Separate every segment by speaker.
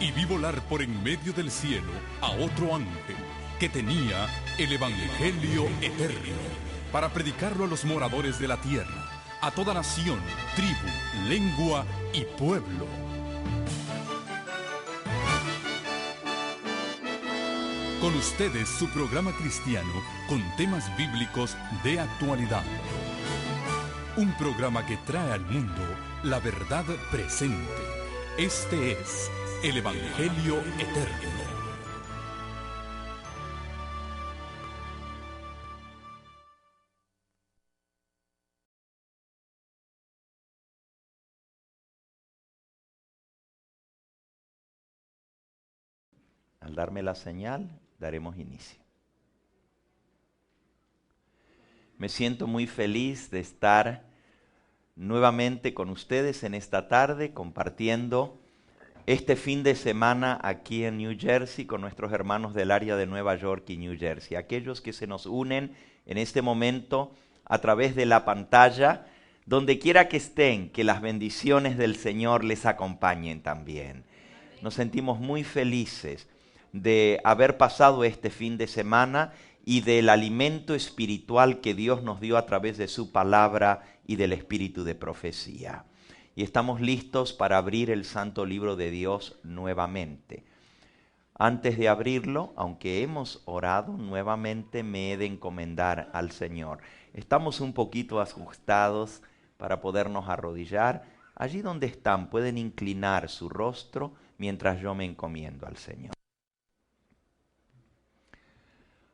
Speaker 1: y vi volar por en medio del cielo a otro ángel que tenía el Evangelio eterno para predicarlo a los moradores de la tierra, a toda nación, tribu, lengua y pueblo. Con ustedes su programa cristiano con temas bíblicos de actualidad. Un programa que trae al mundo la verdad presente. Este es el Evangelio eterno.
Speaker 2: Al darme la señal, daremos inicio. Me siento muy feliz de estar nuevamente con ustedes en esta tarde compartiendo este fin de semana aquí en New Jersey con nuestros hermanos del área de Nueva York y New Jersey. Aquellos que se nos unen en este momento a través de la pantalla, donde quiera que estén, que las bendiciones del Señor les acompañen también. Nos sentimos muy felices de haber pasado este fin de semana y del alimento espiritual que Dios nos dio a través de su palabra y del espíritu de profecía. Y estamos listos para abrir el Santo Libro de Dios nuevamente. Antes de abrirlo, aunque hemos orado, nuevamente me he de encomendar al Señor. Estamos un poquito asustados para podernos arrodillar. Allí donde están pueden inclinar su rostro mientras yo me encomiendo al Señor.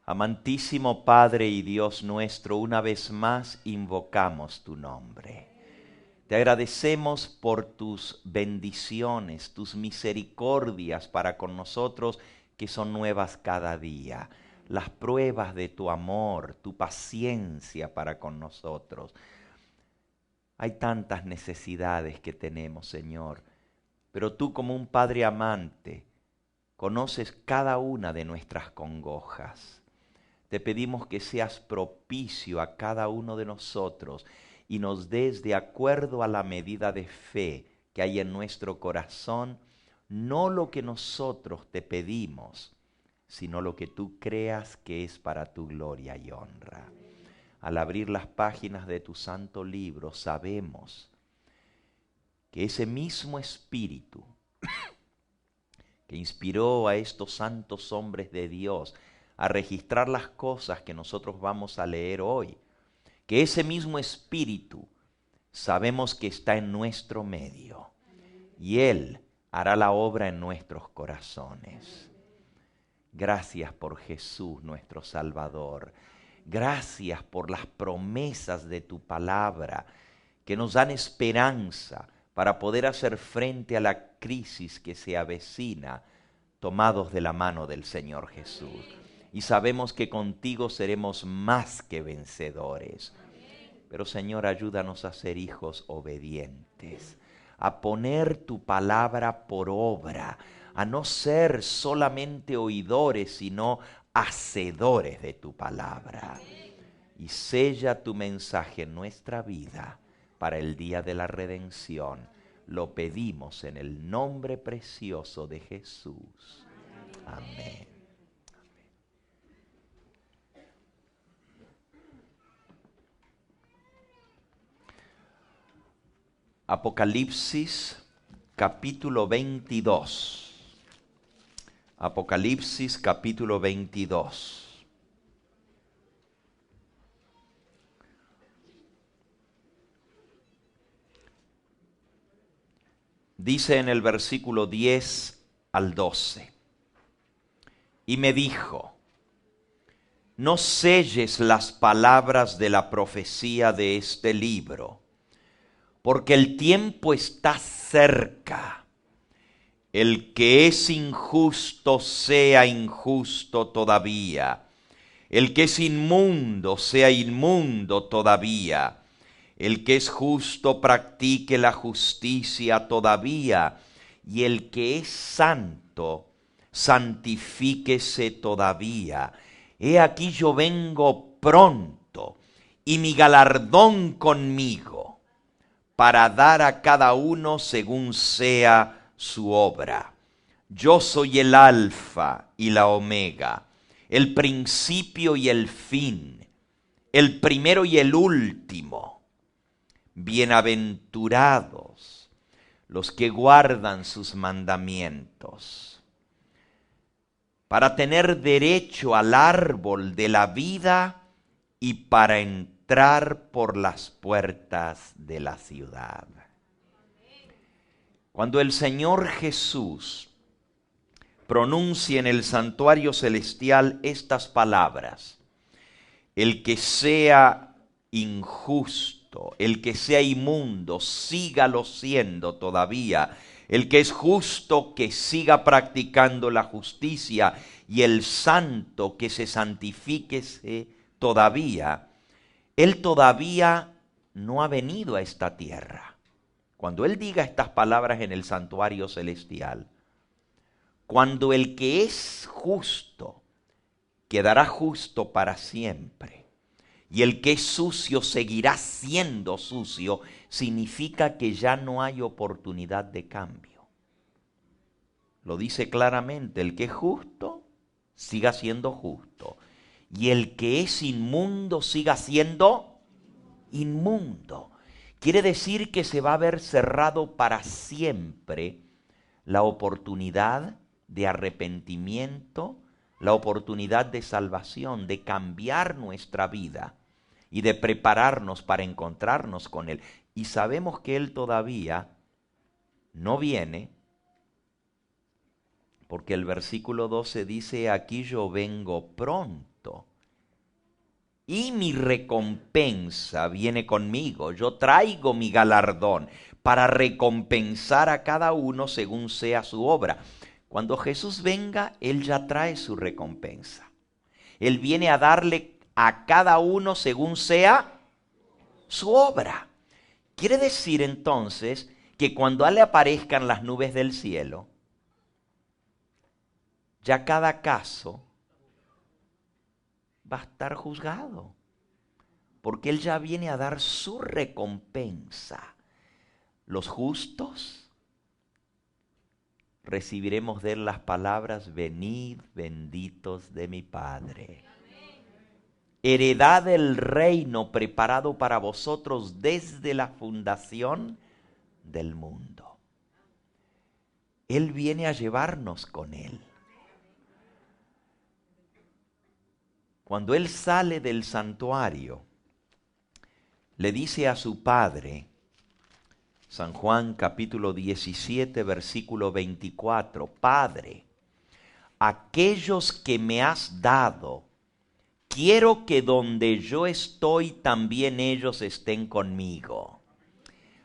Speaker 2: Amantísimo Padre y Dios nuestro, una vez más invocamos tu nombre. Te agradecemos por tus bendiciones, tus misericordias para con nosotros que son nuevas cada día. Las pruebas de tu amor, tu paciencia para con nosotros. Hay tantas necesidades que tenemos, Señor, pero tú como un Padre amante conoces cada una de nuestras congojas. Te pedimos que seas propicio a cada uno de nosotros y nos des de acuerdo a la medida de fe que hay en nuestro corazón, no lo que nosotros te pedimos, sino lo que tú creas que es para tu gloria y honra. Al abrir las páginas de tu santo libro, sabemos que ese mismo espíritu que inspiró a estos santos hombres de Dios a registrar las cosas que nosotros vamos a leer hoy, que ese mismo espíritu sabemos que está en nuestro medio y Él hará la obra en nuestros corazones. Gracias por Jesús nuestro Salvador. Gracias por las promesas de tu palabra que nos dan esperanza para poder hacer frente a la crisis que se avecina, tomados de la mano del Señor Jesús. Y sabemos que contigo seremos más que vencedores. Pero Señor, ayúdanos a ser hijos obedientes, a poner tu palabra por obra, a no ser solamente oidores, sino hacedores de tu palabra. Y sella tu mensaje en nuestra vida para el día de la redención. Lo pedimos en el nombre precioso de Jesús. Amén. Apocalipsis capítulo 22. Apocalipsis capítulo 22. Dice en el versículo 10 al 12. Y me dijo: no selles las palabras de la profecía de este libro, porque el tiempo está cerca. El que es injusto sea injusto todavía. El que es inmundo sea inmundo todavía. El que es justo practique la justicia todavía. Y el que es santo santifíquese todavía. He aquí yo vengo pronto, y mi galardón conmigo, para dar a cada uno según sea su obra. Yo soy el Alfa y la Omega, el principio y el fin, el primero y el último. Bienaventurados los que guardan sus mandamientos, para tener derecho al árbol de la vida y para entrar por las puertas de la ciudad. Cuando el Señor Jesús pronuncia en el santuario celestial estas palabras: el que sea injusto, el que sea inmundo, sígalo siendo todavía. El que es justo, que siga practicando la justicia, y el santo, que se santifíquese todavía. Él todavía no ha venido a esta tierra. Cuando Él diga estas palabras en el santuario celestial, cuando el que es justo quedará justo para siempre, y el que es sucio seguirá siendo sucio, significa que ya no hay oportunidad de cambio. Lo dice claramente: el que es justo, siga siendo justo, y el que es inmundo, siga siendo inmundo. Quiere decir que se va a ver cerrado para siempre la oportunidad de arrepentimiento, la oportunidad de salvación, de cambiar nuestra vida y de prepararnos para encontrarnos con Él. Y sabemos que Él todavía no viene, porque el versículo 12 dice: aquí yo vengo pronto y mi recompensa viene conmigo. Yo traigo mi galardón para recompensar a cada uno según sea su obra. Cuando Jesús venga, Él ya trae su recompensa. Él viene a darle a cada uno según sea su obra. Quiere decir entonces que cuando a Él le aparezcan las nubes del cielo, ya cada caso va a estar juzgado, porque Él ya viene a dar su recompensa. Los justos recibiremos de Él las palabras: venid benditos de mi Padre. Heredad del reino preparado para vosotros desde la fundación del mundo. Él viene a llevarnos con Él. Cuando Él sale del santuario, le dice a su Padre, San Juan capítulo 17, versículo 24, Padre, aquellos que me has dado, quiero que donde yo estoy también ellos estén conmigo,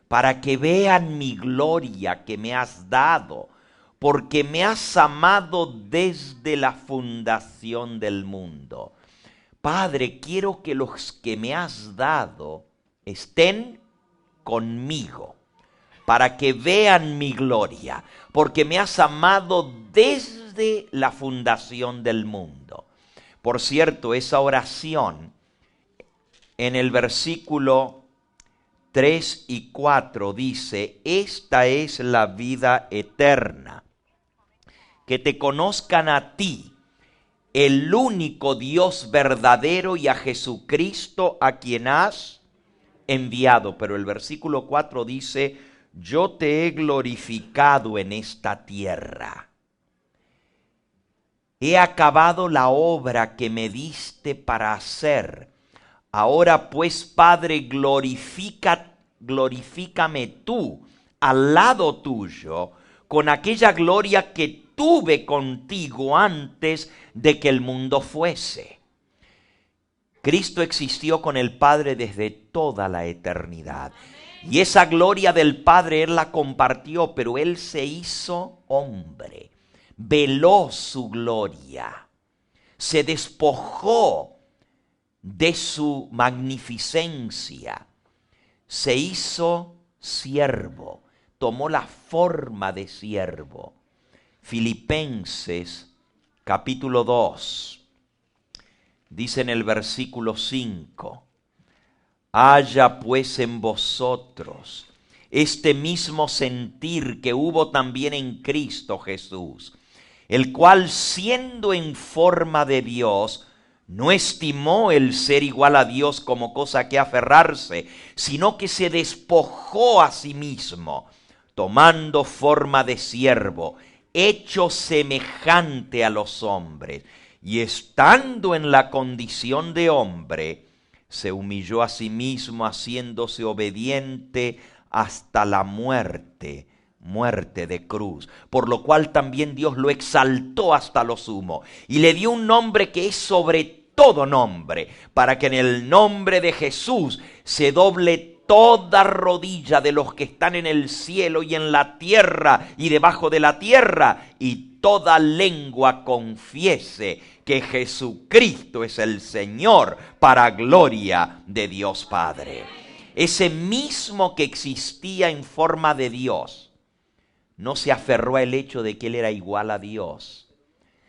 Speaker 2: para que vean mi gloria que me has dado, porque me has amado desde la fundación del mundo. Padre, quiero que los que me has dado estén conmigo, para que vean mi gloria, porque me has amado desde la fundación del mundo. Por cierto, esa oración en el versículo 3 y 4 dice: esta es la vida eterna, que te conozcan a ti, el único Dios verdadero, y a Jesucristo a quien has enviado. Pero el versículo 4 dice: yo te he glorificado en esta tierra. He acabado la obra que me diste para hacer. Ahora pues, Padre, glorifícame tú al lado tuyo con aquella gloria que tuve contigo antes de que el mundo fuese. Cristo existió con el Padre desde toda la eternidad. Y esa gloria del Padre Él la compartió, pero Él se hizo hombre, veló su gloria, se despojó de su magnificencia, se hizo siervo, tomó la forma de siervo. Filipenses capítulo 2, dice en el versículo 5, haya pues en vosotros este mismo sentir que hubo también en Cristo Jesús, el cual siendo en forma de Dios, no estimó el ser igual a Dios como cosa que aferrarse, sino que se despojó a sí mismo, tomando forma de siervo, hecho semejante a los hombres, y estando en la condición de hombre, se humilló a sí mismo, haciéndose obediente hasta la muerte, muerte de cruz, por lo cual también Dios lo exaltó hasta lo sumo, y le dio un nombre que es sobre todo nombre, para que en el nombre de Jesús se doble toda rodilla de los que están en el cielo y en la tierra y debajo de la tierra, y toda lengua confiese que Jesucristo es el Señor, para gloria de Dios Padre. Ese mismo que existía en forma de Dios, no se aferró al hecho de que Él era igual a Dios,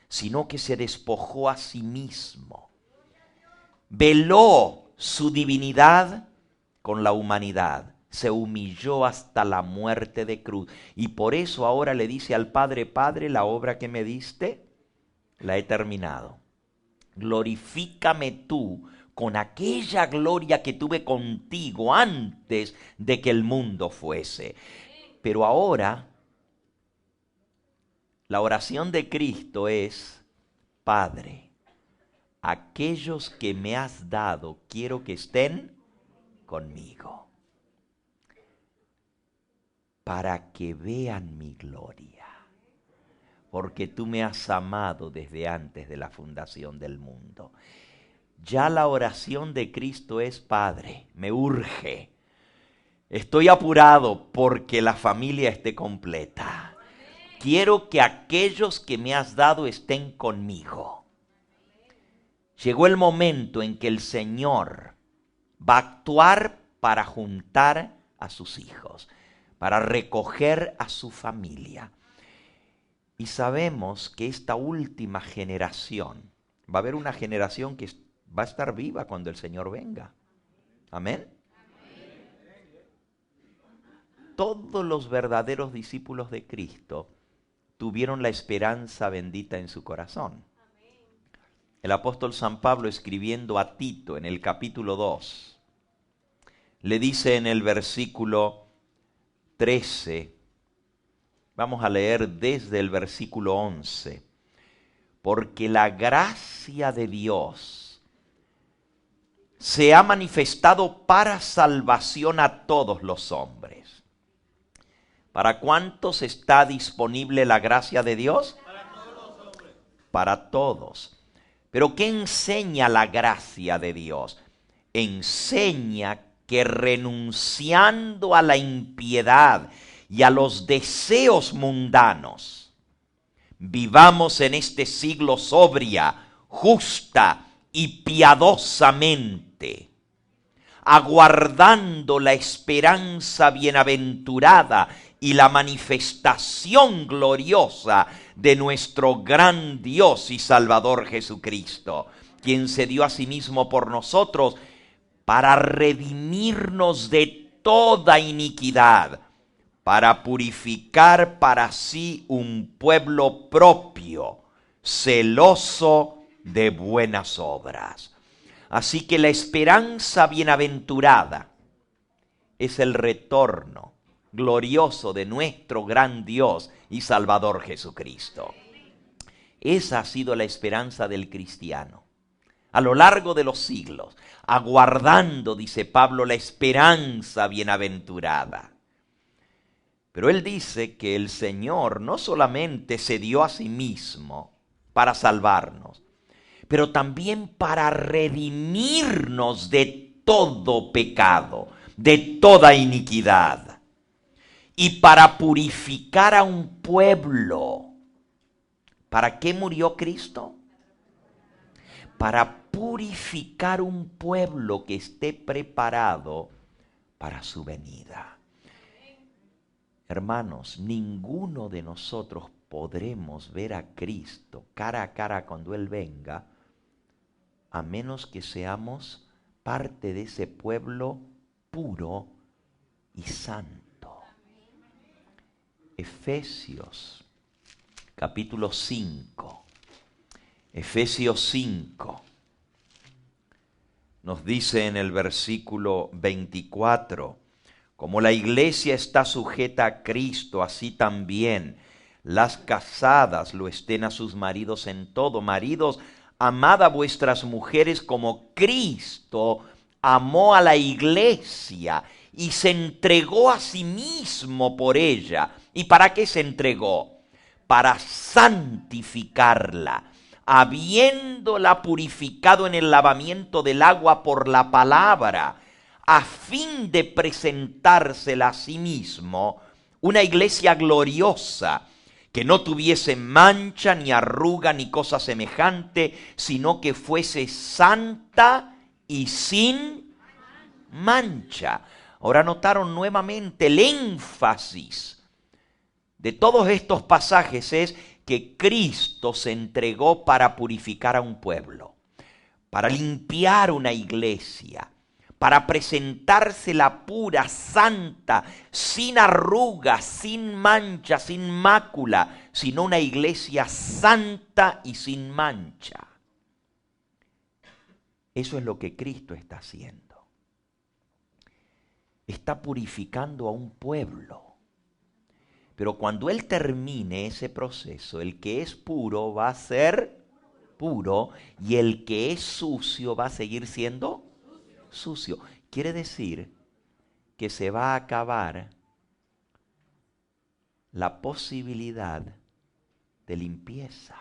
Speaker 2: sino que se despojó a sí mismo. Veló su divinidad con la humanidad, se humilló hasta la muerte de cruz, y por eso ahora le dice al Padre: Padre, la obra que me diste, la he terminado. Glorifícame tú con aquella gloria que tuve contigo antes de que el mundo fuese. Pero ahora, la oración de Cristo es: Padre, aquellos que me has dado, quiero que estén conmigo, para que vean mi gloria, porque tú me has amado desde antes de la fundación del mundo. Ya la oración de Cristo es: Padre, me urge, estoy apurado porque la familia esté completa. Quiero que aquellos que me has dado estén conmigo. Llegó el momento en que el Señor va a actuar para juntar a sus hijos, para recoger a su familia. Y sabemos que esta última generación, va a haber una generación que va a estar viva cuando el Señor venga. Amén. Todos los verdaderos discípulos de Cristo tuvieron la esperanza bendita en su corazón. El apóstol San Pablo, escribiendo a Tito en el capítulo 2, le dice en el versículo 13, vamos a leer desde el versículo 11, porque la gracia de Dios se ha manifestado para salvación a todos los hombres. ¿Para cuántos está disponible la gracia de Dios?
Speaker 3: Para todos los hombres.
Speaker 2: Para todos. Pero ¿qué enseña la gracia de Dios? Enseña que renunciando a la impiedad y a los deseos mundanos, vivamos en este siglo sobria, justa y piadosamente, aguardando la esperanza bienaventurada y la manifestación gloriosa de nuestro gran Dios y Salvador Jesucristo, quien se dio a sí mismo por nosotros para redimirnos de toda iniquidad, para purificar para sí un pueblo propio, celoso de buenas obras. Así que la esperanza bienaventurada es el retorno glorioso de nuestro gran Dios y Salvador Jesucristo. Esa ha sido la esperanza del cristiano a lo largo de los siglos, aguardando, dice Pablo, la esperanza bienaventurada. Pero él dice que el Señor no solamente se dio a sí mismo para salvarnos, pero también para redimirnos de todo pecado, de toda iniquidad, y para purificar a un pueblo. ¿Para qué murió Cristo? Para purificar un pueblo que esté preparado para su venida. Hermanos, ninguno de nosotros podremos ver a Cristo cara a cara cuando Él venga, a menos que seamos parte de ese pueblo puro y santo. Efesios capítulo 5. Efesios 5. Nos dice en el versículo 24, como la iglesia está sujeta a Cristo, así también las casadas lo estén a sus maridos en todo. Maridos, amad a vuestras mujeres como Cristo amó a la iglesia y se entregó a sí mismo por ella. ¿Y para qué se entregó? Para santificarla, habiéndola purificado en el lavamiento del agua por la palabra, a fin de presentársela a sí mismo una iglesia gloriosa, que no tuviese mancha, ni arruga, ni cosa semejante, sino que fuese santa y sin mancha. Ahora notaron nuevamente el énfasis de todos estos pasajes es que Cristo se entregó para purificar a un pueblo, para limpiar una iglesia, para presentársela pura, santa, sin arrugas, sin mancha, sin mácula, sino una iglesia santa y sin mancha. Eso es lo que Cristo está haciendo. Está purificando a un pueblo. Pero cuando Él termine ese proceso, el que es puro va a ser puro y el que es sucio va a seguir siendo sucio. Quiere decir que se va a acabar la posibilidad de limpieza.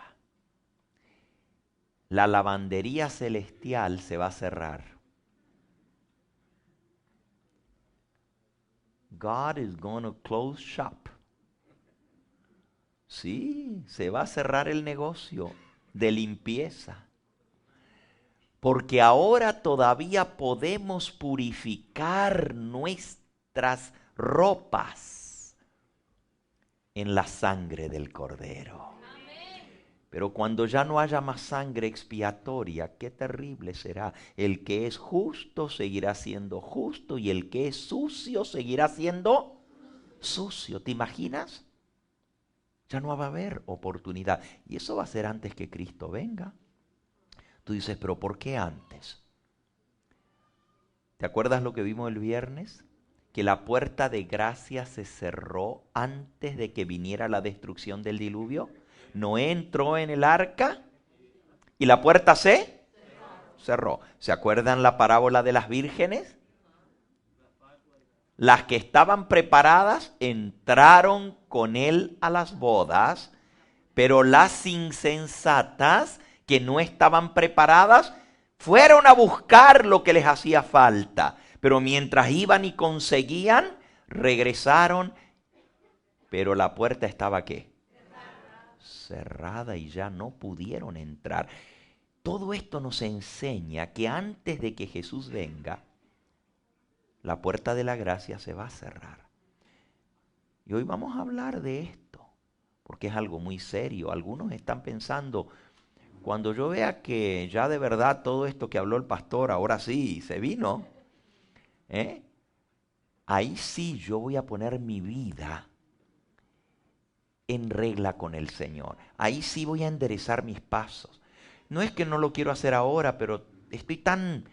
Speaker 2: La lavandería celestial se va a cerrar. God is going to close shop. Sí, se va a cerrar el negocio de limpieza. Porque ahora todavía podemos purificar nuestras ropas en la sangre del Cordero. Pero cuando ya no haya más sangre expiatoria, qué terrible será. El que es justo seguirá siendo justo y el que es sucio seguirá siendo sucio. ¿Te imaginas? Ya no va a haber oportunidad. Y eso va a ser antes que Cristo venga. Tú dices, pero ¿por qué antes? ¿Te acuerdas lo que vimos el viernes? Que la puerta de gracia se cerró antes de que viniera la destrucción del diluvio. Noé entró en el arca y la puerta se cerró. ¿Se acuerdan la parábola de las vírgenes? Las que estaban preparadas entraron con él a las bodas, pero las insensatas que no estaban preparadas fueron a buscar lo que les hacía falta. Pero mientras iban y conseguían, regresaron, pero la puerta estaba ¿qué? Cerrada y ya no pudieron entrar. Todo esto nos enseña que antes de que Jesús venga, la puerta de la gracia se va a cerrar. Y hoy vamos a hablar de esto, porque es algo muy serio. Algunos están pensando, cuando yo vea que ya de verdad todo esto que habló el pastor, ahora sí, se vino, ahí sí yo voy a poner mi vida en regla con el Señor. Ahí sí voy a enderezar mis pasos. No es que no lo quiero hacer ahora, pero estoy tan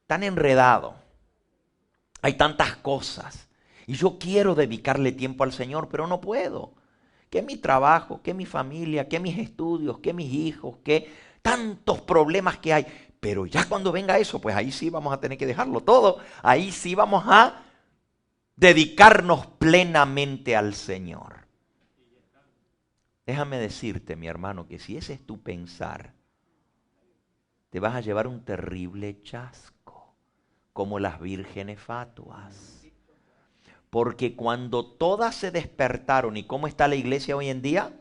Speaker 2: enredado. Hay tantas cosas. Y yo quiero dedicarle tiempo al Señor, pero no puedo. Que mi trabajo, que mi familia, que mis estudios, que mis hijos, que tantos problemas que hay. Pero ya cuando venga eso, pues ahí sí vamos a tener que dejarlo todo. Ahí sí vamos a dedicarnos plenamente al Señor. Déjame decirte, mi hermano, que si ese es tu pensar, te vas a llevar un terrible chasco, como las vírgenes fatuas. Porque cuando todas se despertaron, ¿y cómo está la iglesia hoy en día?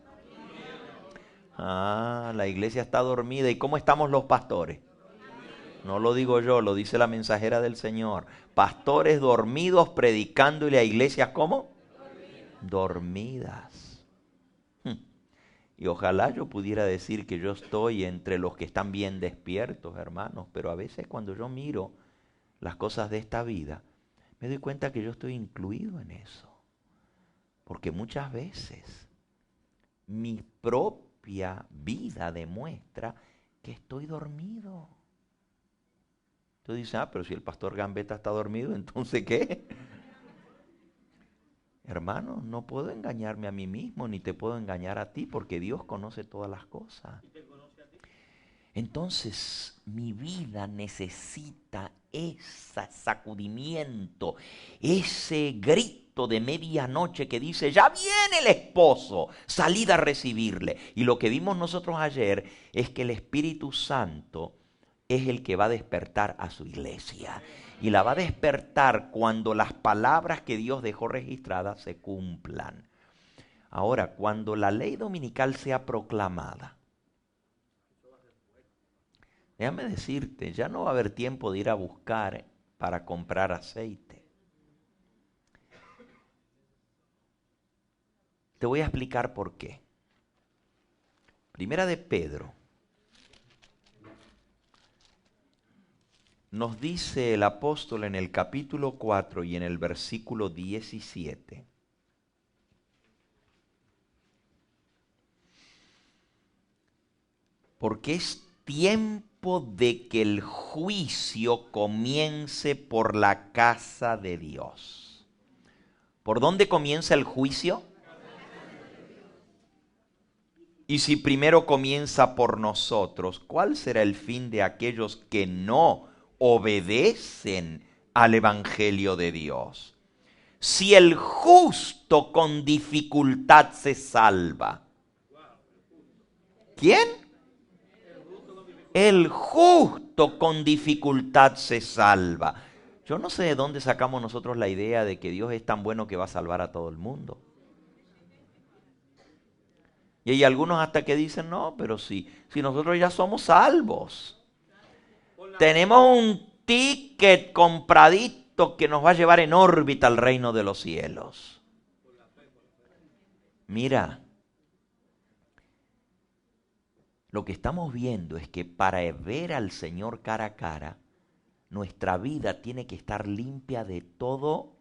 Speaker 2: La iglesia está dormida. ¿Y cómo estamos los pastores? No lo digo yo, lo dice la mensajera del Señor. Pastores dormidos predicando y la iglesia ¿cómo? Dormidas. Y ojalá yo pudiera decir que yo estoy entre los que están bien despiertos, hermanos, pero a veces cuando yo miro las cosas de esta vida, me doy cuenta que yo estoy incluido en eso. Porque muchas veces mi propia vida demuestra que estoy dormido. Tú dices, pero si el pastor Gambetta está dormido, ¿entonces qué? Hermano, no puedo engañarme a mí mismo, ni te puedo engañar a ti, porque Dios conoce todas las cosas. Entonces, mi vida necesita ese sacudimiento, ese grito de medianoche que dice, ya viene el esposo, salid a recibirle. Y lo que vimos nosotros ayer es que el Espíritu Santo es el que va a despertar a su iglesia. Y la va a despertar cuando las palabras que Dios dejó registradas se cumplan. Ahora, cuando la ley dominical sea proclamada, déjame decirte, ya no va a haber tiempo de ir a buscar para comprar aceite. Te voy a explicar por qué. Primera de Pedro. Nos dice el apóstol en el capítulo 4 y en el versículo 17. Porque es tiempo de que el juicio comience por la casa de Dios. ¿Por dónde comienza el juicio? Y si primero comienza por nosotros, ¿cuál será el fin de aquellos que no obedecen al Evangelio de Dios? Si el justo con dificultad se salva, ¿quién? El justo con dificultad se salva. Yo no sé de dónde sacamos nosotros la idea de que Dios es tan bueno que va a salvar a todo el mundo. Y hay algunos hasta que dicen, no, pero si nosotros ya somos salvos. Tenemos un ticket compradito que nos va a llevar en órbita al reino de los cielos. Mira, lo que estamos viendo es que para ver al Señor cara a cara, nuestra vida tiene que estar limpia de todo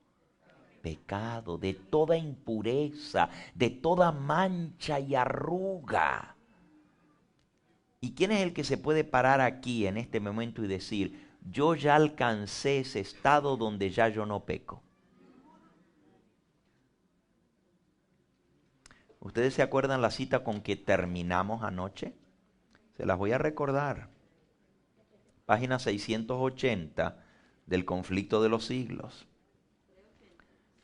Speaker 2: pecado, de toda impureza, de toda mancha y arruga. ¿Y quién es el que se puede parar aquí en este momento y decir, yo ya alcancé ese estado donde ya yo no peco? ¿Ustedes se acuerdan la cita con que terminamos anoche? Se las voy a recordar. Página 680 del Conflicto de los Siglos.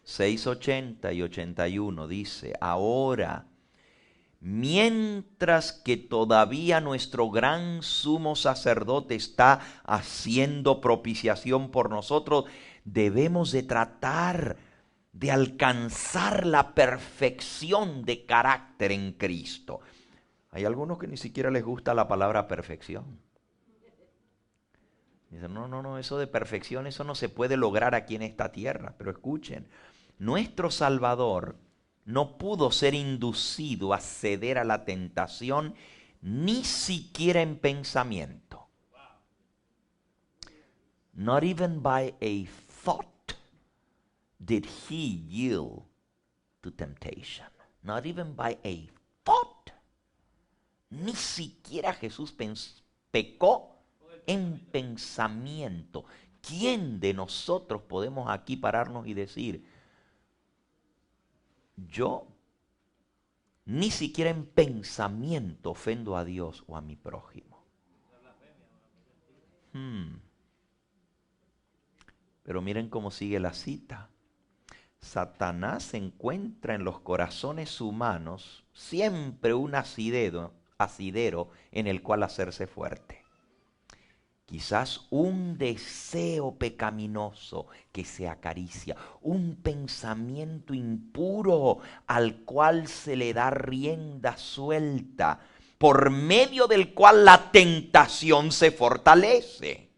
Speaker 2: 680 y 81 dice, ahora, mientras que todavía nuestro gran sumo sacerdote está haciendo propiciación por nosotros, debemos de tratar de alcanzar la perfección de carácter en Cristo. Hay algunos que ni siquiera les gusta la palabra perfección. Dicen, no, eso de perfección, eso no se puede lograr aquí en esta tierra. Pero escuchen, nuestro Salvador no pudo ser inducido a ceder a la tentación ni siquiera en pensamiento. Not even by a thought did he yield to temptation. Not even by a thought. Ni siquiera Jesús pecó en pensamiento. ¿Quién de nosotros podemos aquí pararnos y decir, yo ni siquiera en pensamiento ofendo a Dios o a mi prójimo? Pero miren cómo sigue la cita. Satanás encuentra en los corazones humanos siempre un asidero en el cual hacerse fuerte. Quizás un deseo pecaminoso que se acaricia, un pensamiento impuro al cual se le da rienda suelta, por medio del cual la tentación se fortalece.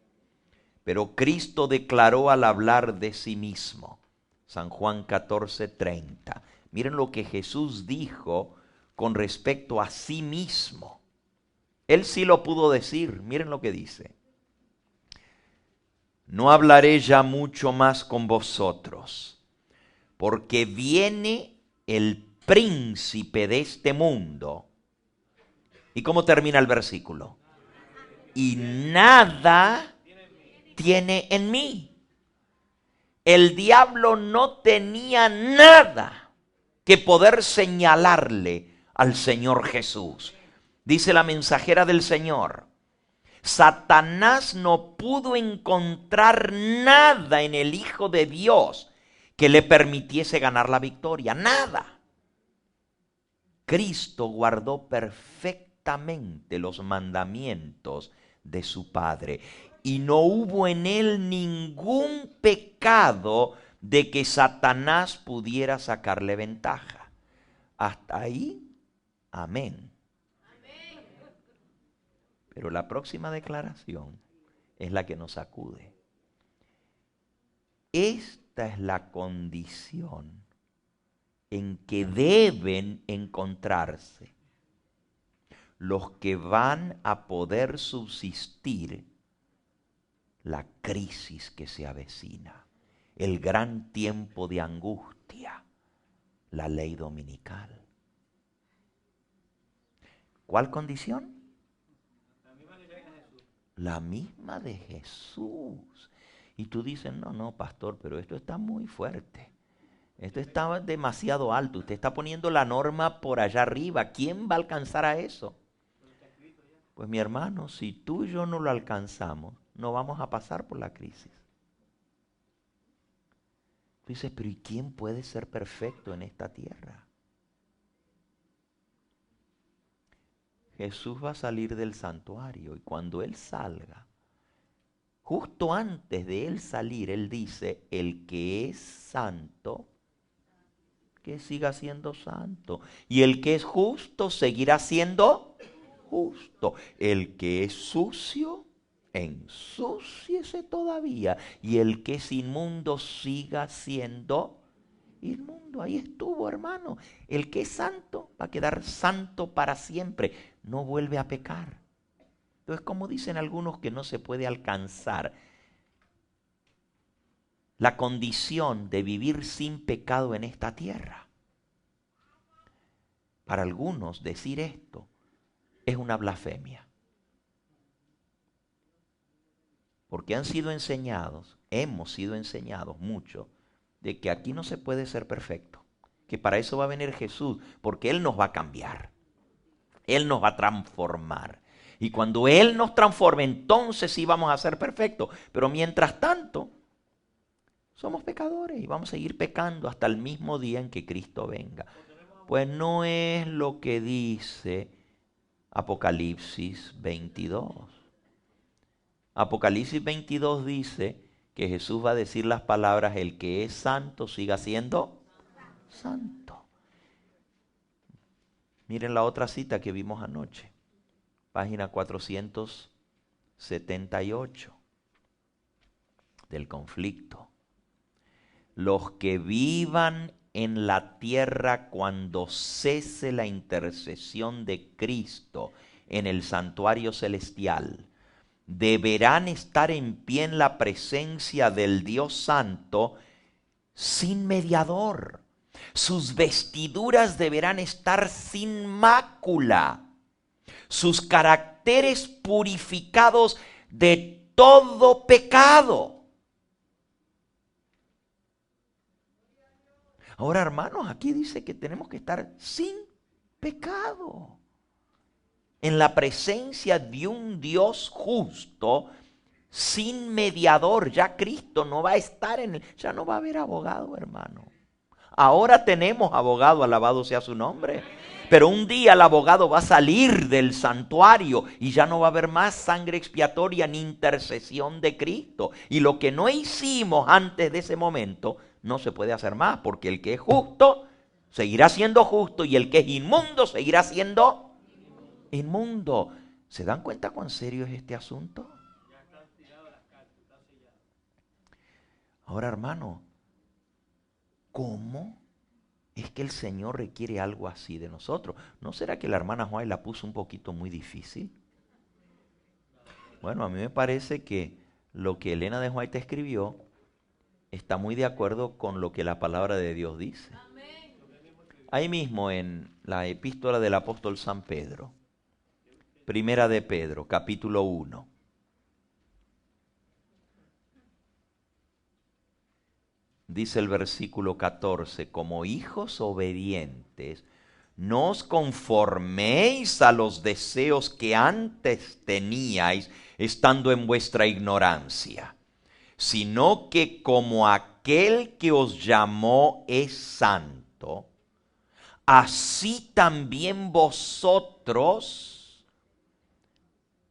Speaker 2: Pero Cristo declaró al hablar de sí mismo, San Juan 14:30. Miren lo que Jesús dijo con respecto a sí mismo. Él sí lo pudo decir, miren lo que dice. No hablaré ya mucho más con vosotros, porque viene el príncipe de este mundo. ¿Y cómo termina el versículo? Y nada tiene en mí. El diablo no tenía nada que poder señalarle al Señor Jesús. Dice la mensajera del Señor, Satanás no pudo encontrar nada en el Hijo de Dios que le permitiese ganar la victoria. Nada. Cristo guardó perfectamente los mandamientos de su Padre. Y no hubo en él ningún pecado de que Satanás pudiera sacarle ventaja. Hasta ahí, amén. Pero la próxima declaración es la que nos sacude. Esta es la condición en que deben encontrarse los que van a poder subsistir la crisis que se avecina, el gran tiempo de angustia, la ley dominical. ¿Cuál condición? La misma de Jesús. Y tú dices, no, pastor, pero esto está muy fuerte. Esto está demasiado alto. Usted está poniendo la norma por allá arriba. ¿Quién va a alcanzar a eso? Pues mi hermano, si tú y yo no lo alcanzamos, no vamos a pasar por la crisis. Tú dices, pero ¿y quién puede ser perfecto en esta tierra? Jesús va a salir del santuario y cuando Él salga, justo antes de Él salir, Él dice, el que es santo, que siga siendo santo. Y el que es justo, seguirá siendo justo. El que es sucio, ensúciese todavía. Y el que es inmundo, siga siendo inmundo. Ahí estuvo, hermano. El que es santo va a quedar santo para siempre. No vuelve a pecar. Entonces, como dicen algunos que no se puede alcanzar la condición de vivir sin pecado en esta tierra. Para algunos decir esto es una blasfemia. Porque han sido enseñados, hemos sido enseñados mucho, de que aquí no se puede ser perfecto. Que para eso va a venir Jesús, porque Él nos va a cambiar. Él nos va a transformar. Y cuando Él nos transforme, entonces sí vamos a ser perfectos. Pero mientras tanto, somos pecadores y vamos a seguir pecando hasta el mismo día en que Cristo venga. Pues no es lo que dice Apocalipsis 22. Apocalipsis 22 dice que Jesús va a decir las palabras, el que es santo siga siendo santo. Miren la otra cita que vimos anoche, página 478 del conflicto. Los que vivan en la tierra cuando cese la intercesión de Cristo en el santuario celestial, deberán estar en pie en la presencia del Dios Santo sin mediador. Sus vestiduras deberán estar sin mácula, sus caracteres purificados de todo pecado. Ahora, hermanos, aquí dice que tenemos que estar sin pecado. En la presencia de un Dios justo, sin mediador. Ya Cristo no va a estar en él. Ya no va a haber abogado, hermano. Ahora tenemos abogado, alabado sea su nombre. Pero un día el abogado va a salir del santuario y ya no va a haber más sangre expiatoria ni intercesión de Cristo. Y lo que no hicimos antes de ese momento no se puede hacer más, porque el que es justo seguirá siendo justo y el que es inmundo seguirá siendo inmundo. ¿Se dan cuenta cuán serio es este asunto? Ahora, hermano, ¿cómo es que el Señor requiere algo así de nosotros? ¿No será que la hermana Juárez la puso un poquito muy difícil? Bueno, a mí me parece que lo que Elena de White escribió está muy de acuerdo con lo que la palabra de Dios dice. Ahí mismo en la epístola del apóstol San Pedro, Primera de Pedro, capítulo 1. Dice el versículo 14, como hijos obedientes, no os conforméis a los deseos que antes teníais estando en vuestra ignorancia, sino que como aquel que os llamó es santo, así también vosotros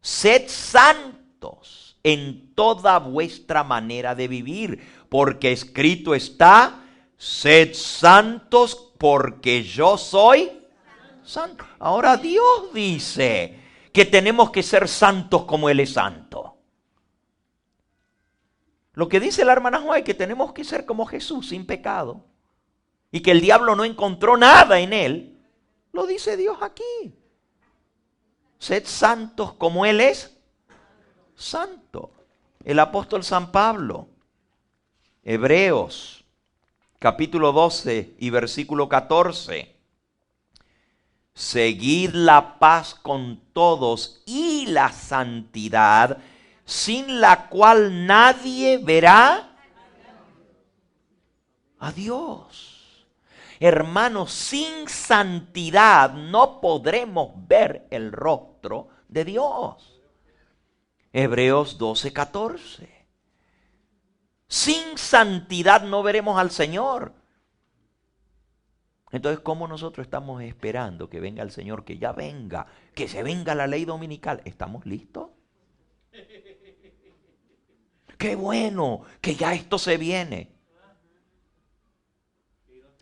Speaker 2: sed santos en toda vuestra manera de vivir, porque escrito está, sed santos porque yo soy santo. Ahora Dios dice que tenemos que ser santos como Él es santo. Lo que dice la hermana Juárez es que tenemos que ser como Jesús, sin pecado. Y que el diablo no encontró nada en Él. Lo dice Dios aquí. Sed santos como Él es santo. El apóstol San Pablo, Hebreos, capítulo 12 y versículo 14. Seguid la paz con todos y la santidad, sin la cual nadie verá a Dios. Hermanos, sin santidad no podremos ver el rostro de Dios. Hebreos 12:14. Sin santidad no veremos al Señor. Entonces, ¿cómo nosotros estamos esperando que venga el Señor, que ya venga, que se venga la ley dominical? ¿Estamos listos? ¡Qué bueno que ya esto se viene!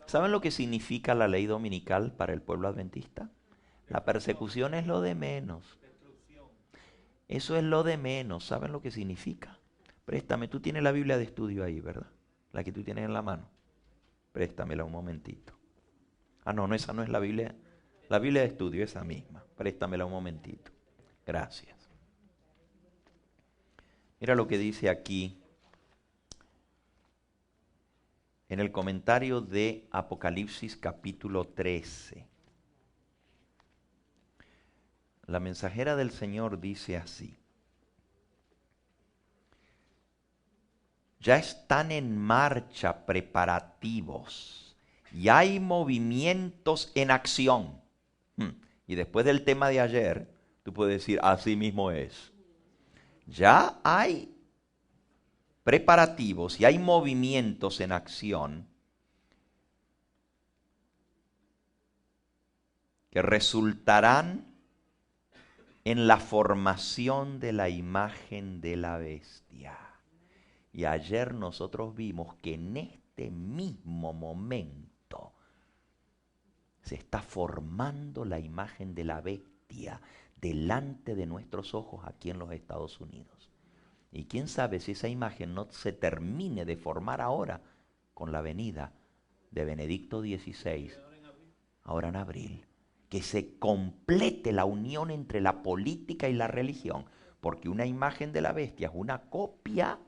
Speaker 2: ¿Saben lo que significa la ley dominical para el pueblo adventista? La persecución es lo de menos. Eso es lo de menos. ¿Saben lo que significa? Préstame, tú tienes la Biblia de estudio ahí, ¿verdad? La que tú tienes en la mano. Préstamela un momentito. Ah, no, esa no es la Biblia. La Biblia de estudio, esa misma. Préstamela un momentito. Gracias. Mira lo que dice aquí en el comentario de Apocalipsis capítulo 13. La mensajera del Señor dice así. Ya están en marcha preparativos y hay movimientos en acción. Y después del tema de ayer, tú puedes decir, así mismo es. Ya hay preparativos y hay movimientos en acción que resultarán en la formación de la imagen de la bestia. Y ayer nosotros vimos que en este mismo momento se está formando la imagen de la bestia delante de nuestros ojos aquí en los Estados Unidos. Y quién sabe si esa imagen no se termine de formar ahora con la venida de Benedicto XVI, ahora en abril. Que se complete la unión entre la política y la religión, porque una imagen de la bestia es una copia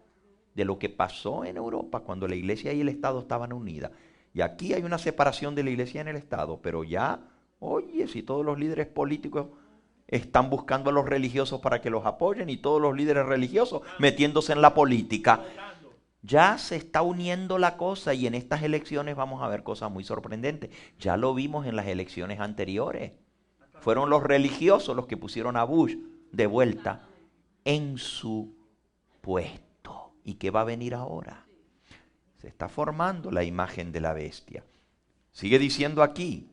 Speaker 2: de lo que pasó en Europa cuando la iglesia y el Estado estaban unidas. Y aquí hay una separación de la iglesia en el Estado, pero ya, oye, si todos los líderes políticos están buscando a los religiosos para que los apoyen y todos los líderes religiosos metiéndose en la política, ya se está uniendo la cosa y en estas elecciones vamos a ver cosas muy sorprendentes. Ya lo vimos en las elecciones anteriores. Fueron los religiosos los que pusieron a Bush de vuelta en su puesto. ¿Y qué va a venir ahora? Se está formando la imagen de la bestia. Sigue diciendo aquí,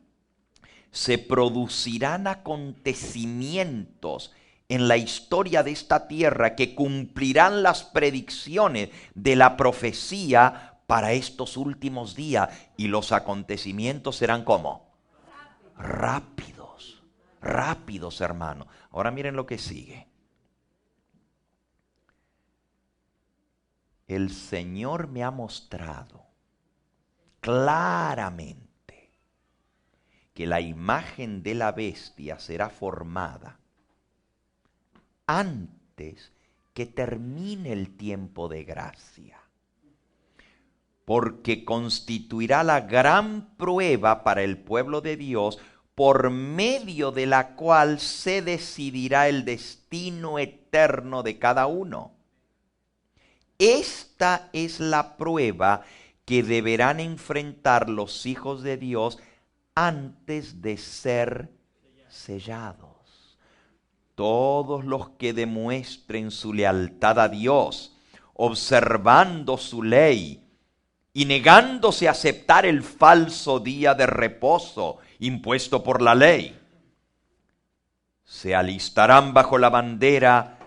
Speaker 2: se producirán acontecimientos en la historia de esta tierra que cumplirán las predicciones de la profecía para estos últimos días. Y los acontecimientos serán ¿cómo? Rápidos. Rápidos, hermano. Ahora miren lo que sigue. El Señor me ha mostrado claramente que la imagen de la bestia será formada antes que termine el tiempo de gracia. porque constituirá la gran prueba para el pueblo de Dios, por medio de la cual se decidirá el destino eterno de cada uno. Esta es la prueba que deberán enfrentar los hijos de Dios antes de ser sellados. Todos los que demuestren su lealtad a Dios, observando su ley y negándose a aceptar el falso día de reposo impuesto por la ley, se alistarán bajo la bandera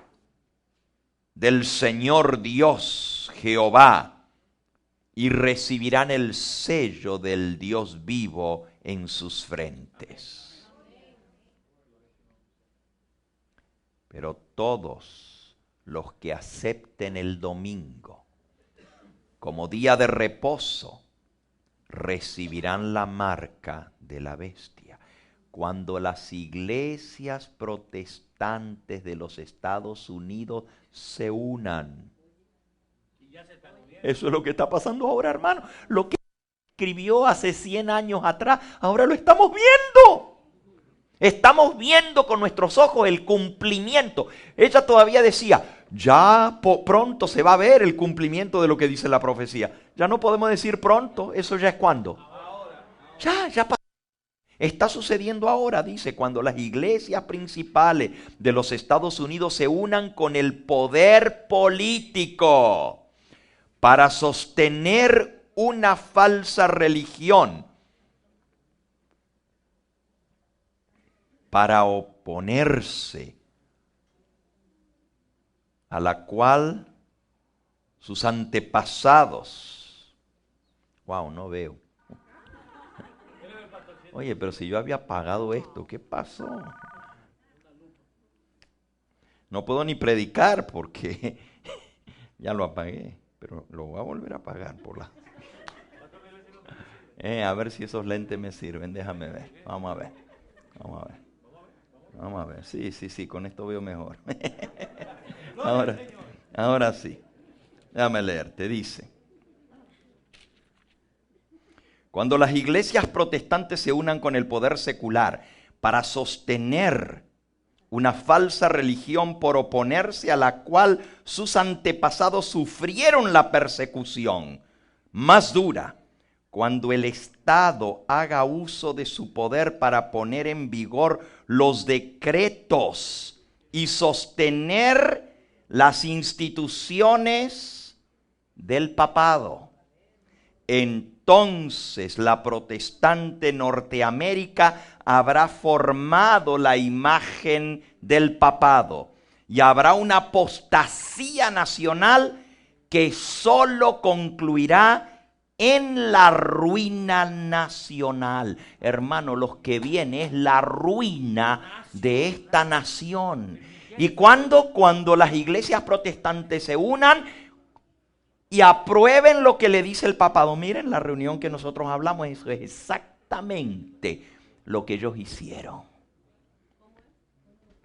Speaker 2: del Señor Dios Jehová y recibirán el sello del Dios vivo en sus frentes. Pero todos los que acepten el domingo como día de reposo recibirán la marca de la bestia. Cuando las iglesias protestantes de los Estados Unidos se unan. Eso es lo que está pasando ahora, hermano. Lo que escribió hace 100 años atrás, ahora lo estamos viendo. Estamos viendo con nuestros ojos el cumplimiento. Ella todavía decía, ya pronto se va a ver el cumplimiento de lo que dice la profecía. Ya no podemos decir pronto, eso ya es cuando. Ya pasó. Está sucediendo ahora, dice, cuando las iglesias principales de los Estados Unidos se unan con el poder político para sostener una falsa religión, para oponerse a la cual sus antepasados, no veo. Oye, pero si yo había apagado esto, ¿qué pasó? No puedo ni predicar porque ya lo apagué, pero lo voy a volver a apagar por la... a ver si esos lentes me sirven, déjame ver, vamos a ver. Sí, con esto veo mejor. Ahora sí. Déjame leerte, dice. Cuando las iglesias protestantes se unan con el poder secular para sostener una falsa religión por oponerse a la cual sus antepasados sufrieron la persecución más dura, cuando el Estado haga uso de su poder para poner en vigor los decretos y sostener las instituciones del papado, entonces la protestante Norteamérica habrá formado la imagen del papado y habrá una apostasía nacional que solo concluirá en la ruina nacional. Hermano, lo que viene es la ruina de esta nación. ¿Y cuándo? Cuando las iglesias protestantes se unan y aprueben lo que le dice el papado. Miren, la reunión que nosotros hablamos, eso es exactamente lo que ellos hicieron.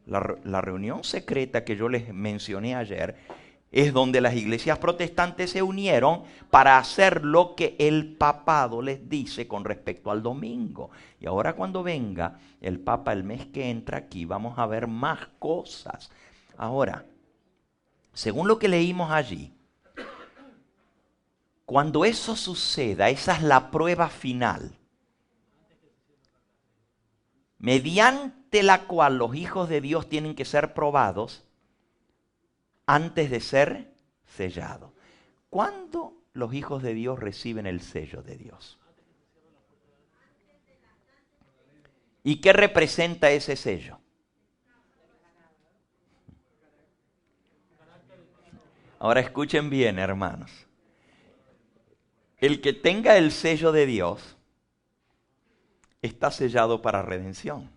Speaker 2: La reunión secreta que yo les mencioné ayer es donde las iglesias protestantes se unieron para hacer lo que el papado les dice con respecto al domingo. Y ahora cuando venga el papa el mes que entra aquí, vamos a ver más cosas. Ahora, según lo que leímos allí, cuando eso suceda, esa es la prueba final, mediante la cual los hijos de Dios tienen que ser probados antes de ser sellados. ¿Cuándo los hijos de Dios reciben el sello de Dios? ¿Y qué representa ese sello? Ahora escuchen bien, hermanos. El que tenga el sello de Dios está sellado para redención.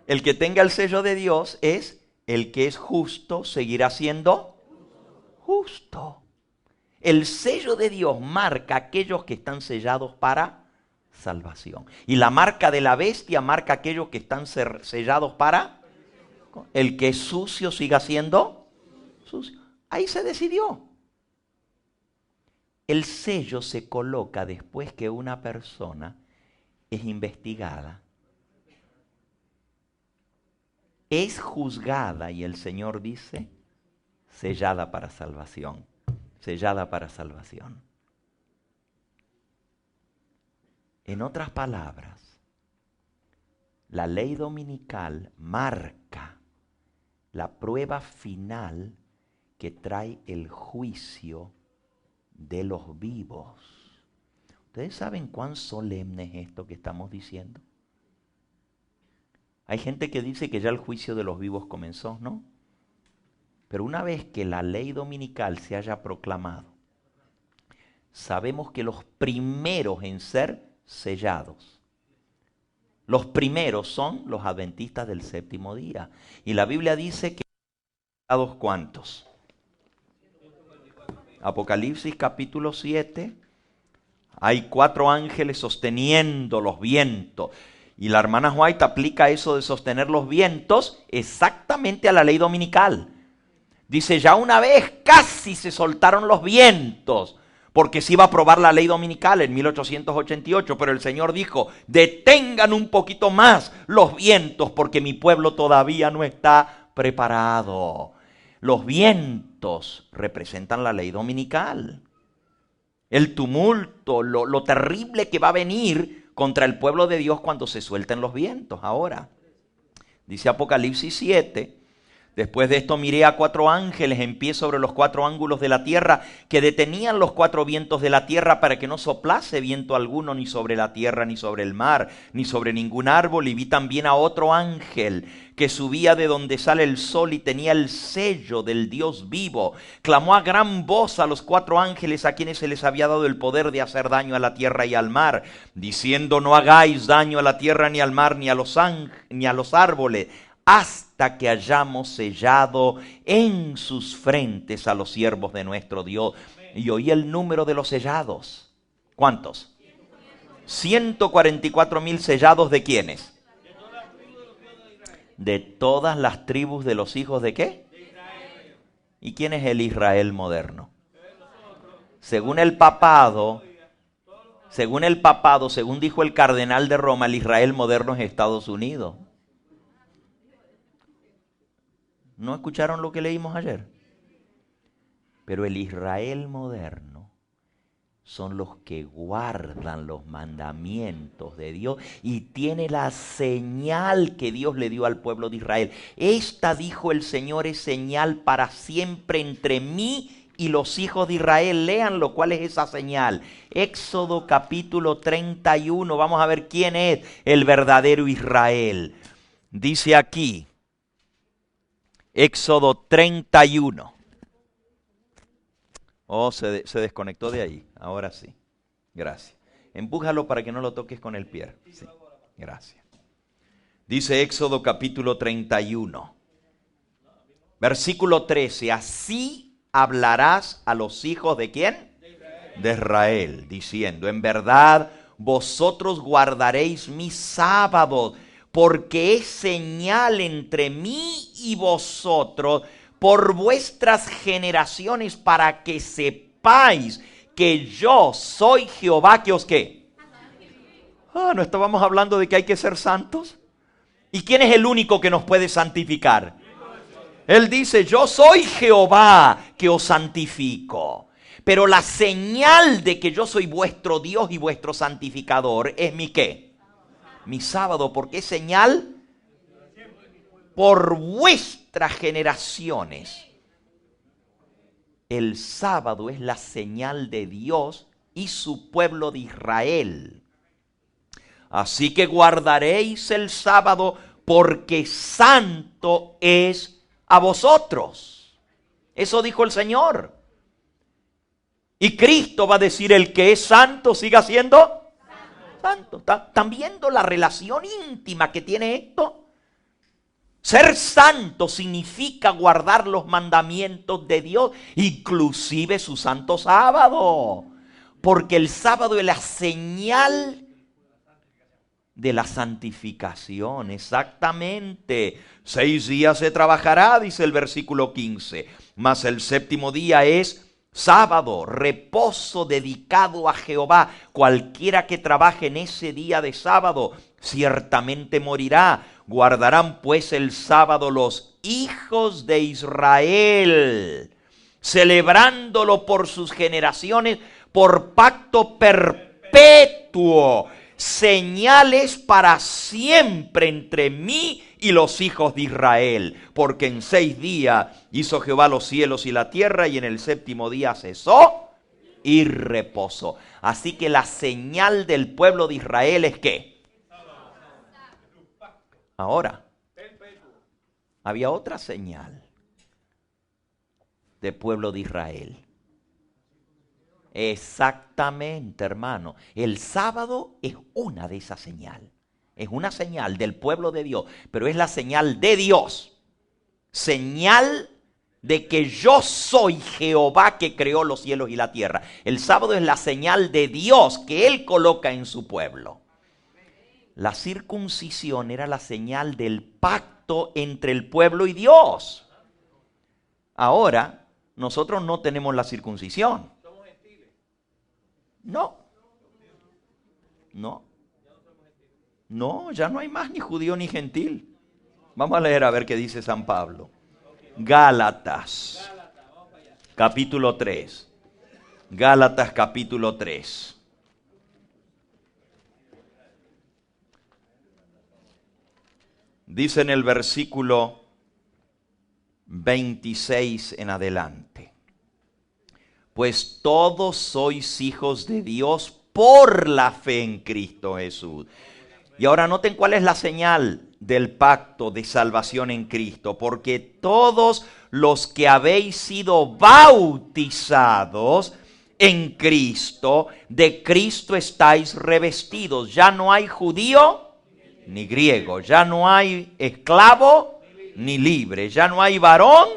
Speaker 2: El que tenga el sello de Dios es el que es justo, seguirá siendo justo. El sello de Dios marca a aquellos que están sellados para salvación. Y la marca de la bestia marca a aquellos que están sellados para... El que es sucio siga siendo sucio. Ahí se decidió. El sello se coloca después que una persona es investigada, es juzgada y el Señor dice, sellada para salvación, sellada para salvación. En otras palabras, la ley dominical marca la prueba final que trae el juicio de los vivos. ¿Ustedes saben cuán solemne es esto que estamos diciendo? Hay gente que dice que ya el juicio de los vivos comenzó, ¿no? Pero una vez que la ley dominical se haya proclamado, sabemos que los primeros en ser sellados, los primeros son los adventistas del séptimo día. Y la Biblia dice que sellados ¿cuántos? Apocalipsis capítulo 7, hay 4 ángeles sosteniendo los vientos. Y la hermana White aplica eso de sostener los vientos exactamente a la ley dominical. Dice, ya una vez casi se soltaron los vientos, porque se iba a aprobar la ley dominical en 1888, pero el Señor dijo, detengan un poquito más los vientos, porque mi pueblo todavía no está preparado. Los vientos representan la ley dominical. El tumulto, lo terrible que va a venir contra el pueblo de Dios cuando se suelten los vientos. Ahora, dice Apocalipsis 7, después de esto miré a 4 ángeles en pie sobre los 4 ángulos de la tierra, que detenían los 4 vientos de la tierra para que no soplase viento alguno ni sobre la tierra, ni sobre el mar, ni sobre ningún árbol. Y vi también a otro ángel que subía de donde sale el sol y tenía el sello del Dios vivo. Clamó a gran voz a los 4 ángeles a quienes se les había dado el poder de hacer daño a la tierra y al mar, diciendo, no hagáis daño a la tierra ni al mar ni a los árboles, hasta que hayamos sellado en sus frentes a los siervos de nuestro Dios. Y oí el número de los sellados. ¿Cuántos? 144,000 sellados. ¿De quiénes? De todas las tribus de los hijos ¿de qué? ¿Y quién es el Israel moderno? Según el papado, según dijo el cardenal de Roma, el Israel moderno es Estados Unidos. ¿No escucharon lo que leímos ayer? Pero el Israel moderno son los que guardan los mandamientos de Dios y tiene la señal que Dios le dio al pueblo de Israel. Esta, dijo el Señor, es señal para siempre entre mí y los hijos de Israel. Léanlo, ¿cuál es esa señal? Éxodo capítulo 31, vamos a ver quién es el verdadero Israel. Dice aquí, Éxodo 31. Oh, se desconectó de ahí. Ahora sí. Gracias. Empújalo para que no lo toques con el pie. Sí. Gracias. Dice Éxodo capítulo 31. Versículo 13. Así hablarás a los hijos ¿de quién? De Israel, diciendo, en verdad vosotros guardaréis mis sábados, porque es señal entre mí y vosotros por vuestras generaciones, para que sepáis que yo soy Jehová que os ¿qué? ¿No estábamos hablando de que hay que ser santos? ¿Y quién es el único que nos puede santificar? Él dice, yo soy Jehová que os santifico. Pero la señal de que yo soy vuestro Dios y vuestro santificador es mi ¿qué? Mi sábado, porque es señal por vuestras generaciones. El sábado es la señal de Dios y su pueblo de Israel. Así que guardaréis el sábado, porque santo es a vosotros. Eso dijo el Señor. Y Cristo va a decir, el que es santo siga siendo santo. ¿Están viendo la relación íntima que tiene esto? Ser santo significa guardar los mandamientos de Dios, inclusive su santo sábado. Porque el sábado es la señal de la santificación, exactamente. 6 días se trabajará, dice el versículo 15, mas el séptimo día es sábado, reposo dedicado a Jehová. Cualquiera que trabaje en ese día de sábado, ciertamente morirá. Guardarán pues el sábado los hijos de Israel, celebrándolo por sus generaciones, por pacto perpetuo, señales para siempre entre mí y los hijos de Israel. Porque en 6 días hizo Jehová los cielos y la tierra, y en el 7º día cesó y reposó. Así que la señal del pueblo de Israel es ¿qué? Ahora, había otra señal del pueblo de Israel. Exactamente, hermano. El sábado es una de esas señales. Es una señal del pueblo de Dios, pero es la señal de Dios. Señal de que yo soy Jehová que creó los cielos y la tierra. El sábado es la señal de Dios que Él coloca en su pueblo. La circuncisión era la señal del pacto entre el pueblo y Dios. Ahora, nosotros no tenemos la circuncisión. No. No, ya no hay más ni judío ni gentil. Vamos a leer a ver qué dice San Pablo. Gálatas, capítulo 3. Gálatas, capítulo 3. Dice en el versículo 26 en adelante: pues todos sois hijos de Dios por la fe en Cristo Jesús. Y ahora noten cuál es la señal del pacto de salvación en Cristo. Porque todos los que habéis sido bautizados en Cristo, de Cristo estáis revestidos. Ya no hay judío ni griego, ya no hay esclavo ni libre, ya no hay varón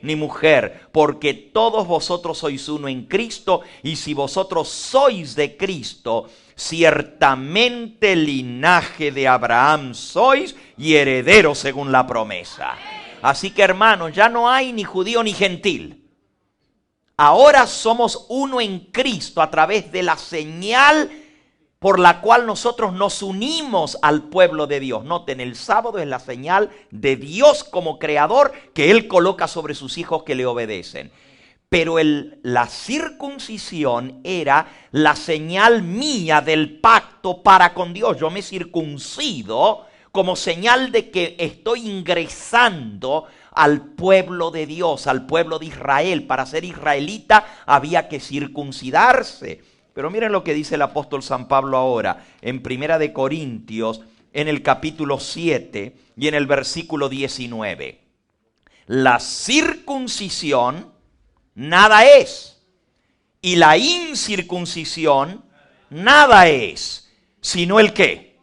Speaker 2: ni mujer, porque todos vosotros sois uno en Cristo, y si vosotros sois de Cristo, ciertamente linaje de Abraham sois y herederos según la promesa. Así que, hermanos, ya no hay ni judío ni gentil. Ahora somos uno en Cristo a través de la señal por la cual nosotros nos unimos al pueblo de Dios. Noten, el sábado es la señal de Dios como creador que Él coloca sobre sus hijos que le obedecen. Pero la circuncisión era la señal mía del pacto para con Dios. Yo me circuncido como señal de que estoy ingresando al pueblo de Dios, al pueblo de Israel. Para ser israelita había que circuncidarse. Pero miren lo que dice el apóstol San Pablo ahora en 1 de Corintios, en el capítulo 7 y en el versículo 19. La circuncisión nada es, y la incircuncisión nada es, sino el ¿qué?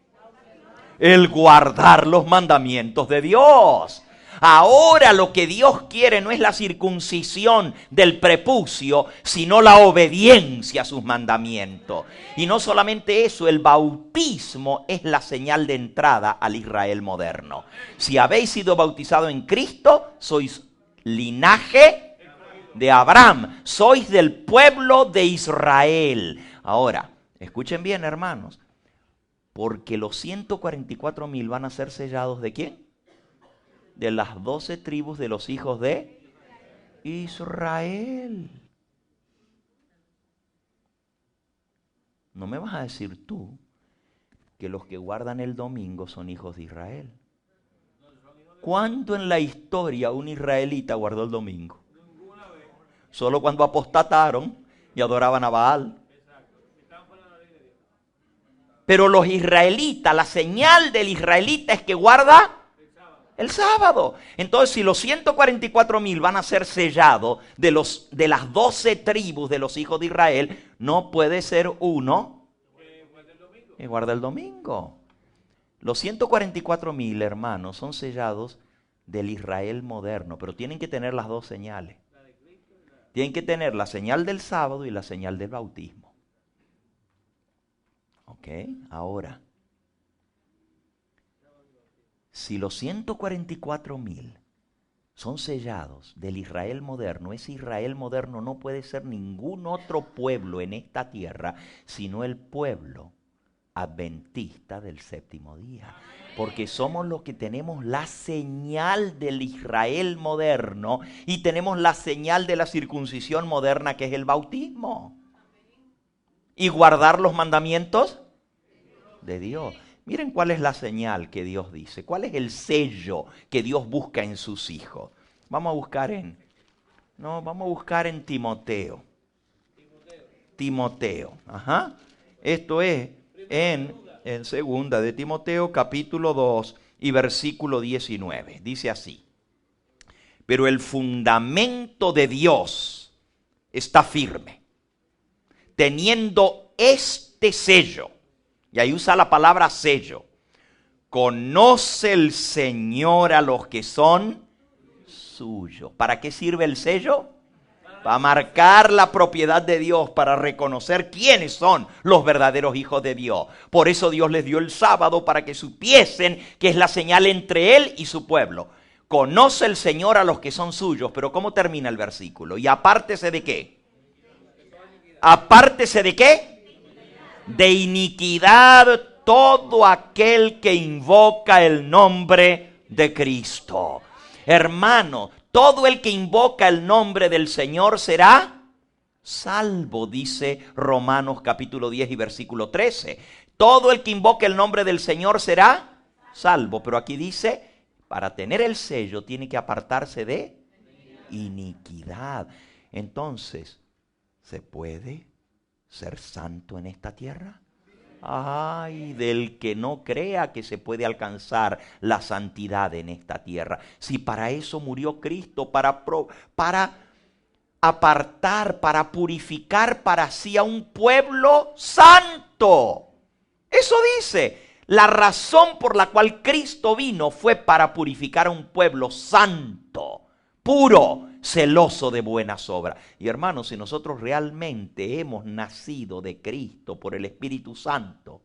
Speaker 2: El guardar los mandamientos de Dios. Ahora lo que Dios quiere no es la circuncisión del prepucio, sino la obediencia a sus mandamientos. Y no solamente eso, el bautismo es la señal de entrada al Israel moderno. Si habéis sido bautizados en Cristo, sois linaje de Abraham, sois del pueblo de Israel. Ahora, escuchen bien, hermanos, porque los 144,000 van a ser sellados ¿de quién? De las 12 tribus de los hijos de Israel. No me vas a decir tú que los que guardan el domingo son hijos de Israel. ¿Cuándo en la historia un israelita guardó el domingo? Solo cuando apostataron y adoraban a Baal. Pero los israelitas, la señal del israelita es que guarda el sábado. Entonces, si los 144,000 van a ser sellados de las 12 tribus de los hijos de Israel, no puede ser uno que guarda el domingo. Los 144,000, hermanos, son sellados del Israel moderno, pero tienen que tener las dos señales. Tienen que tener la señal del sábado y la señal del bautismo. ¿Ok? Ahora, si los 144,000 son sellados del Israel moderno. Ese Israel moderno no puede ser ningún otro pueblo en esta tierra, sino el pueblo adventista del séptimo día. Porque somos los que tenemos la señal del Israel moderno y tenemos la señal de la circuncisión moderna, que es el bautismo. Y guardar los mandamientos de Dios. Miren cuál es la señal que Dios dice. ¿Cuál es el sello que Dios busca en sus hijos? Vamos a buscar en Timoteo. Timoteo. Ajá. Esto es en segunda de Timoteo, capítulo 2 y versículo 19. Dice así: pero el fundamento de Dios está firme, teniendo este sello. Y ahí usa la palabra sello. Conoce el Señor a los que son suyos. ¿Para qué sirve el sello? Para marcar la propiedad de Dios, para reconocer quiénes son los verdaderos hijos de Dios. Por eso Dios les dio el sábado, para que supiesen que es la señal entre Él y su pueblo. Conoce el Señor a los que son suyos. Pero ¿cómo termina el versículo? ¿Y apártese de qué? ¿Apártese de qué? De iniquidad todo aquel que invoca el nombre de Cristo. Hermano, todo el que invoca el nombre del Señor será salvo, dice Romanos capítulo 10 y versículo 13. Todo el que invoca el nombre del Señor será salvo. Pero aquí dice, para tener el sello tiene que apartarse de iniquidad. Entonces, ¿se puede ser santo en esta tierra? Ay, del que no crea que se puede alcanzar la santidad en esta tierra. Si para eso murió Cristo, para apartar, para purificar para sí a un pueblo santo. Eso dice. La razón por la cual Cristo vino fue para purificar a un pueblo santo, puro, celoso de buenas obras. Y hermanos, si nosotros realmente hemos nacido de Cristo por el Espíritu Santo,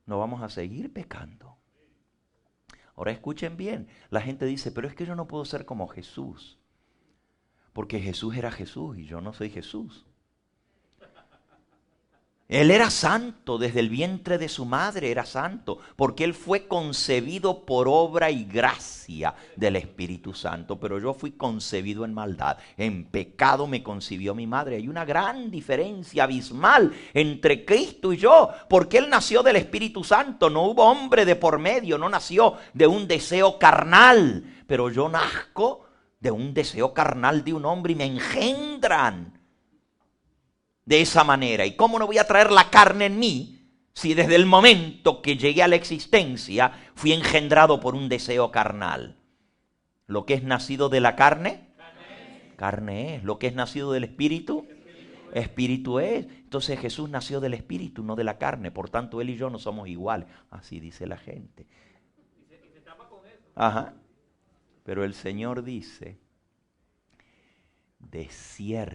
Speaker 2: no vamos a seguir pecando. Ahora escuchen bien, la gente dice, pero es que yo no puedo ser como Jesús, porque Jesús era Jesús y yo no soy Jesús. Él era santo, desde el vientre de su madre era santo, porque Él fue concebido por obra y gracia del Espíritu Santo, pero yo fui concebido en maldad, en pecado me concibió mi madre. Hay una gran diferencia abismal entre Cristo y yo, porque Él nació del Espíritu Santo, no hubo hombre de por medio, no nació de un deseo carnal, pero yo nazco de un deseo carnal de un hombre y me engendran de esa manera. ¿Y cómo no voy a traer la carne en mí si desde el momento que llegué a la existencia fui engendrado por un deseo carnal? Lo que es nacido de la carne, carne es. Lo que es nacido del Espíritu, Espíritu es. Entonces Jesús nació del Espíritu, no de la carne. Por tanto, Él y yo no somos iguales. Así dice la gente. Ajá. Pero el Señor dice, de cierto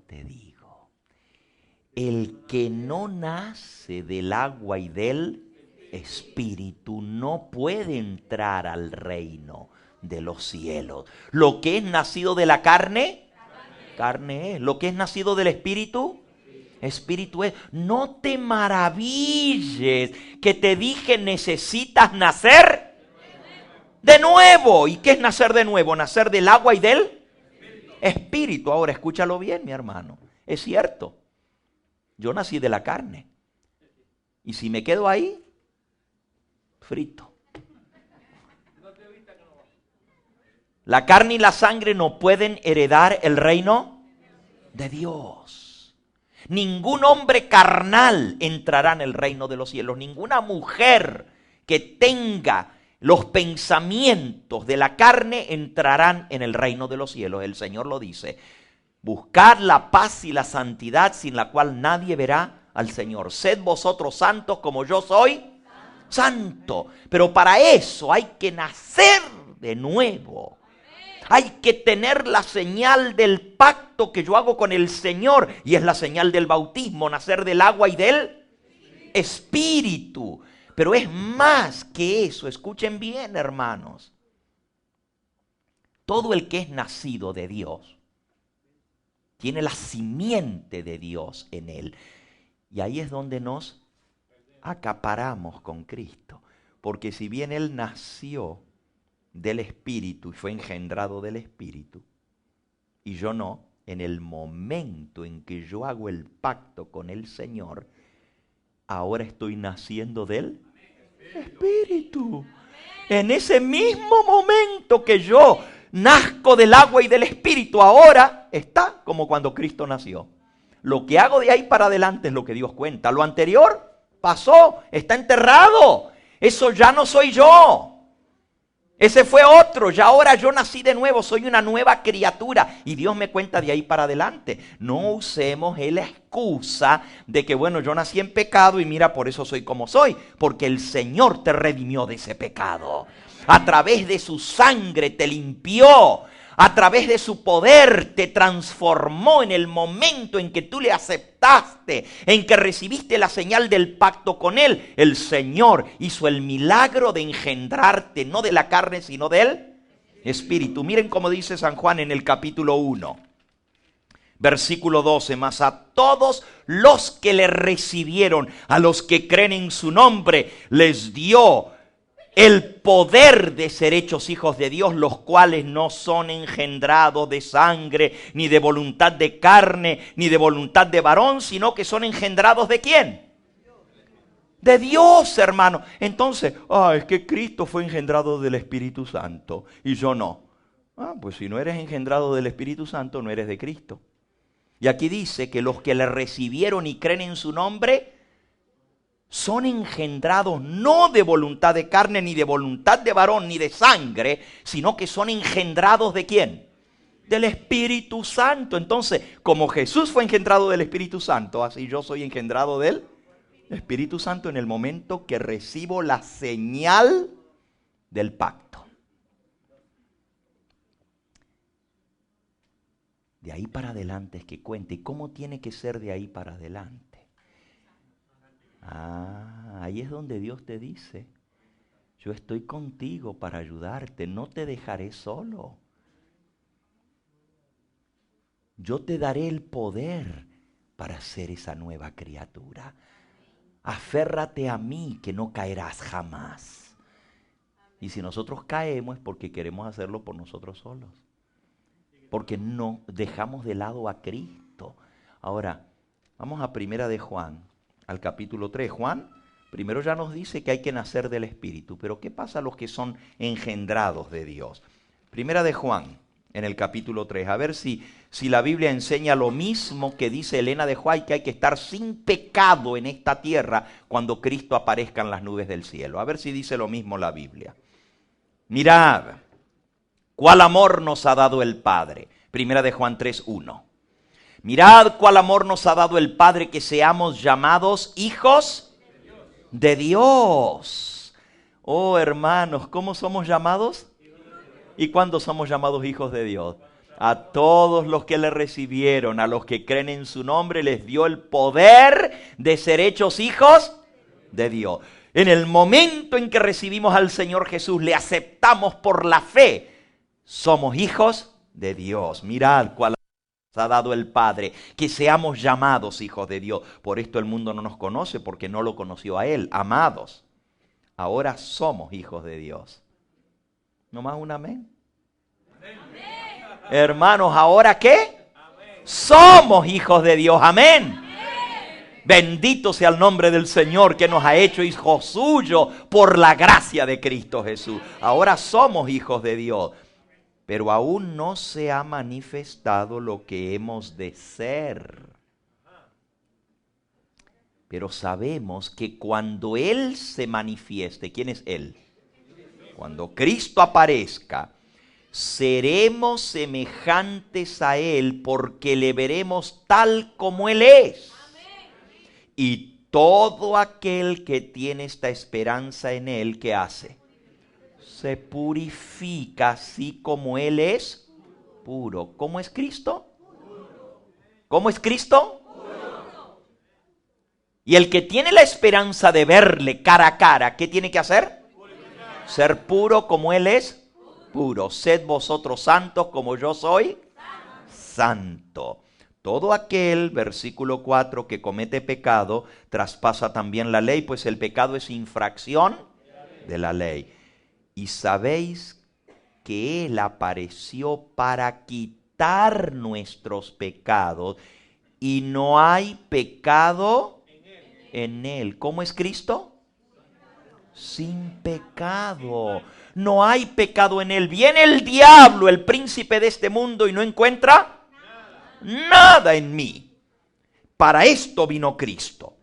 Speaker 2: te digo, el que no nace del agua y del Espíritu no puede entrar al reino de los cielos. Lo que es nacido de la carne, carne es. Lo que es nacido del Espíritu, Espíritu es. No te maravilles que te dije necesitas nacer de nuevo. ¿Y qué es nacer de nuevo? Nacer del agua y del Espíritu. Ahora escúchalo bien, mi hermano. Es cierto. Yo nací de la carne. Y si me quedo ahí, frito. La carne y la sangre no pueden heredar el reino de Dios. Ningún hombre carnal entrará en el reino de los cielos. Ninguna mujer que tenga los pensamientos de la carne entrarán en el reino de los cielos. El Señor lo dice. Buscad la paz y la santidad sin la cual nadie verá al Señor. Sed vosotros santos como yo soy santo. Pero para eso hay que nacer de nuevo. Hay que tener la señal del pacto que yo hago con el Señor. Y es la señal del bautismo, nacer del agua y del Espíritu. Pero es más que eso. Escuchen bien, hermanos. Todo el que es nacido de Dios tiene la simiente de Dios en él. Y ahí es donde nos acaparamos con Cristo. Porque si bien Él nació del Espíritu y fue engendrado del Espíritu, y yo no, en el momento en que yo hago el pacto con el Señor, ahora estoy naciendo del Espíritu. En ese mismo momento que yo nazco del agua y del Espíritu, ahora está como cuando Cristo nació. Lo que hago de ahí para adelante es lo que Dios cuenta. Lo anterior pasó, está enterrado. Eso ya no soy yo. Ese fue otro. Ya ahora yo nací de nuevo, soy una nueva criatura. Y Dios me cuenta de ahí para adelante. No usemos la excusa de que, bueno, yo nací en pecado y mira, por eso soy como soy. Porque el Señor te redimió de ese pecado. A través de su sangre te limpió. A través de su poder te transformó en el momento en que tú le aceptaste, en que recibiste la señal del pacto con Él. El Señor hizo el milagro de engendrarte, no de la carne, sino del Espíritu. Miren cómo dice San Juan en el capítulo 1, versículo 12. Mas a todos los que le recibieron, a los que creen en su nombre, les dio el poder de ser hechos hijos de Dios, los cuales no son engendrados de sangre, ni de voluntad de carne, ni de voluntad de varón, sino que son engendrados ¿de quién? De Dios, hermano. Entonces, es que Cristo fue engendrado del Espíritu Santo y yo no. Pues si no eres engendrado del Espíritu Santo, no eres de Cristo. Y aquí dice que los que le recibieron y creen en su nombre son engendrados no de voluntad de carne, ni de voluntad de varón, ni de sangre, sino que son engendrados ¿de quién? Del Espíritu Santo. Entonces, como Jesús fue engendrado del Espíritu Santo, así yo soy engendrado del Espíritu Santo en el momento que recibo la señal del pacto. De ahí para adelante es que cuente. ¿Y cómo tiene que ser de ahí para adelante? Ahí es donde Dios te dice, yo estoy contigo para ayudarte, no te dejaré solo. Yo te daré el poder para ser esa nueva criatura. Aférrate a mí que no caerás jamás. Y si nosotros caemos es porque queremos hacerlo por nosotros solos. Porque no dejamos de lado a Cristo. Ahora, vamos a Primera de Juan. Al capítulo 3, Juan, primero ya nos dice que hay que nacer del Espíritu, pero ¿qué pasa a los que son engendrados de Dios? Primera de Juan, en el capítulo 3, a ver si la Biblia enseña lo mismo que dice Elena de White, que hay que estar sin pecado en esta tierra cuando Cristo aparezca en las nubes del cielo. A ver si dice lo mismo la Biblia. Mirad, cuál amor nos ha dado el Padre. Primera de Juan 3, 1. Mirad cuál amor nos ha dado el Padre, que seamos llamados hijos de Dios. Oh, hermanos, ¿cómo somos llamados? ¿Y cuándo somos llamados hijos de Dios? A todos los que le recibieron, a los que creen en su nombre, les dio el poder de ser hechos hijos de Dios. En el momento en que recibimos al Señor Jesús, le aceptamos por la fe, somos hijos de Dios. Mirad cuál ha dado el Padre, que seamos llamados hijos de Dios. Por esto el mundo no nos conoce, porque no lo conoció a Él. Amados, ahora somos hijos de Dios. ¿No más un amén? Amén. Hermanos, ¿ahora qué? Amén. Somos hijos de Dios. Amén. Amén. Bendito sea el nombre del Señor, que nos ha hecho hijos suyos por la gracia de Cristo Jesús. Ahora somos hijos de Dios. Pero aún no se ha manifestado lo que hemos de ser. Pero sabemos que cuando Él se manifieste, ¿quién es Él? Cuando Cristo aparezca, seremos semejantes a Él, porque le veremos tal como Él es. Y todo aquel que tiene esta esperanza en Él, ¿qué hace? Se purifica así como Él es puro. ¿Cómo es Cristo? ¿Cómo es Cristo? Y el que tiene la esperanza de verle cara a cara, ¿qué tiene que hacer? Ser puro como Él es puro. Sed vosotros santos como yo soy santo. Todo aquel, versículo 4, que comete pecado, traspasa también la ley, pues el pecado es infracción de la ley. Y sabéis que Él apareció para quitar nuestros pecados, y no hay pecado en Él. ¿Cómo es Cristo? Sin pecado. No hay pecado en Él. Viene el diablo, el príncipe de este mundo, y no encuentra nada en mí. Para esto vino Cristo,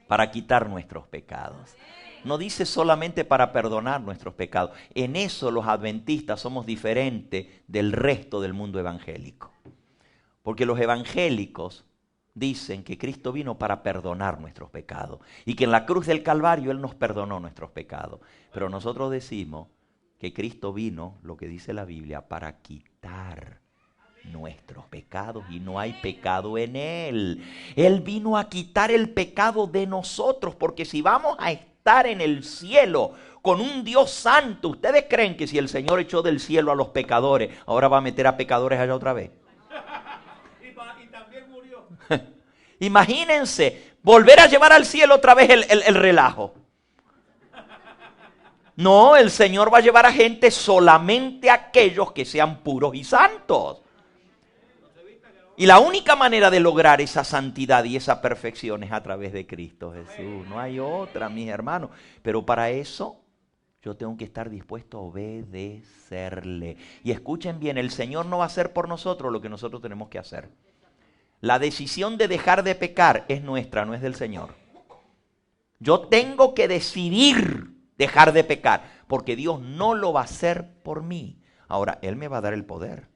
Speaker 2: para quitar nuestros pecados. No dice solamente para perdonar nuestros pecados. En eso los adventistas somos diferentes del resto del mundo evangélico. Porque los evangélicos dicen que Cristo vino para perdonar nuestros pecados y que en la cruz del Calvario Él nos perdonó nuestros pecados. Pero nosotros decimos que Cristo vino, lo que dice la Biblia, para quitar nuestros pecados, y no hay pecado en Él. Él vino a quitar el pecado de nosotros, porque si vamos a estar en el cielo con un Dios santo, ¿ustedes creen que si el Señor echó del cielo a los pecadores, ahora va a meter a pecadores allá otra vez?
Speaker 3: Y también murió.
Speaker 2: Imagínense, volver a llevar al cielo otra vez el relajo. No, el Señor va a llevar a gente, solamente a aquellos que sean puros y santos. Y la única manera de lograr esa santidad y esa perfección es a través de Cristo Jesús. No hay otra, mis hermanos. Pero para eso yo tengo que estar dispuesto a obedecerle. Y escuchen bien, el Señor no va a hacer por nosotros lo que nosotros tenemos que hacer. La decisión de dejar de pecar es nuestra, no es del Señor. Yo tengo que decidir dejar de pecar, porque Dios no lo va a hacer por mí. Ahora, Él me va a dar el poder.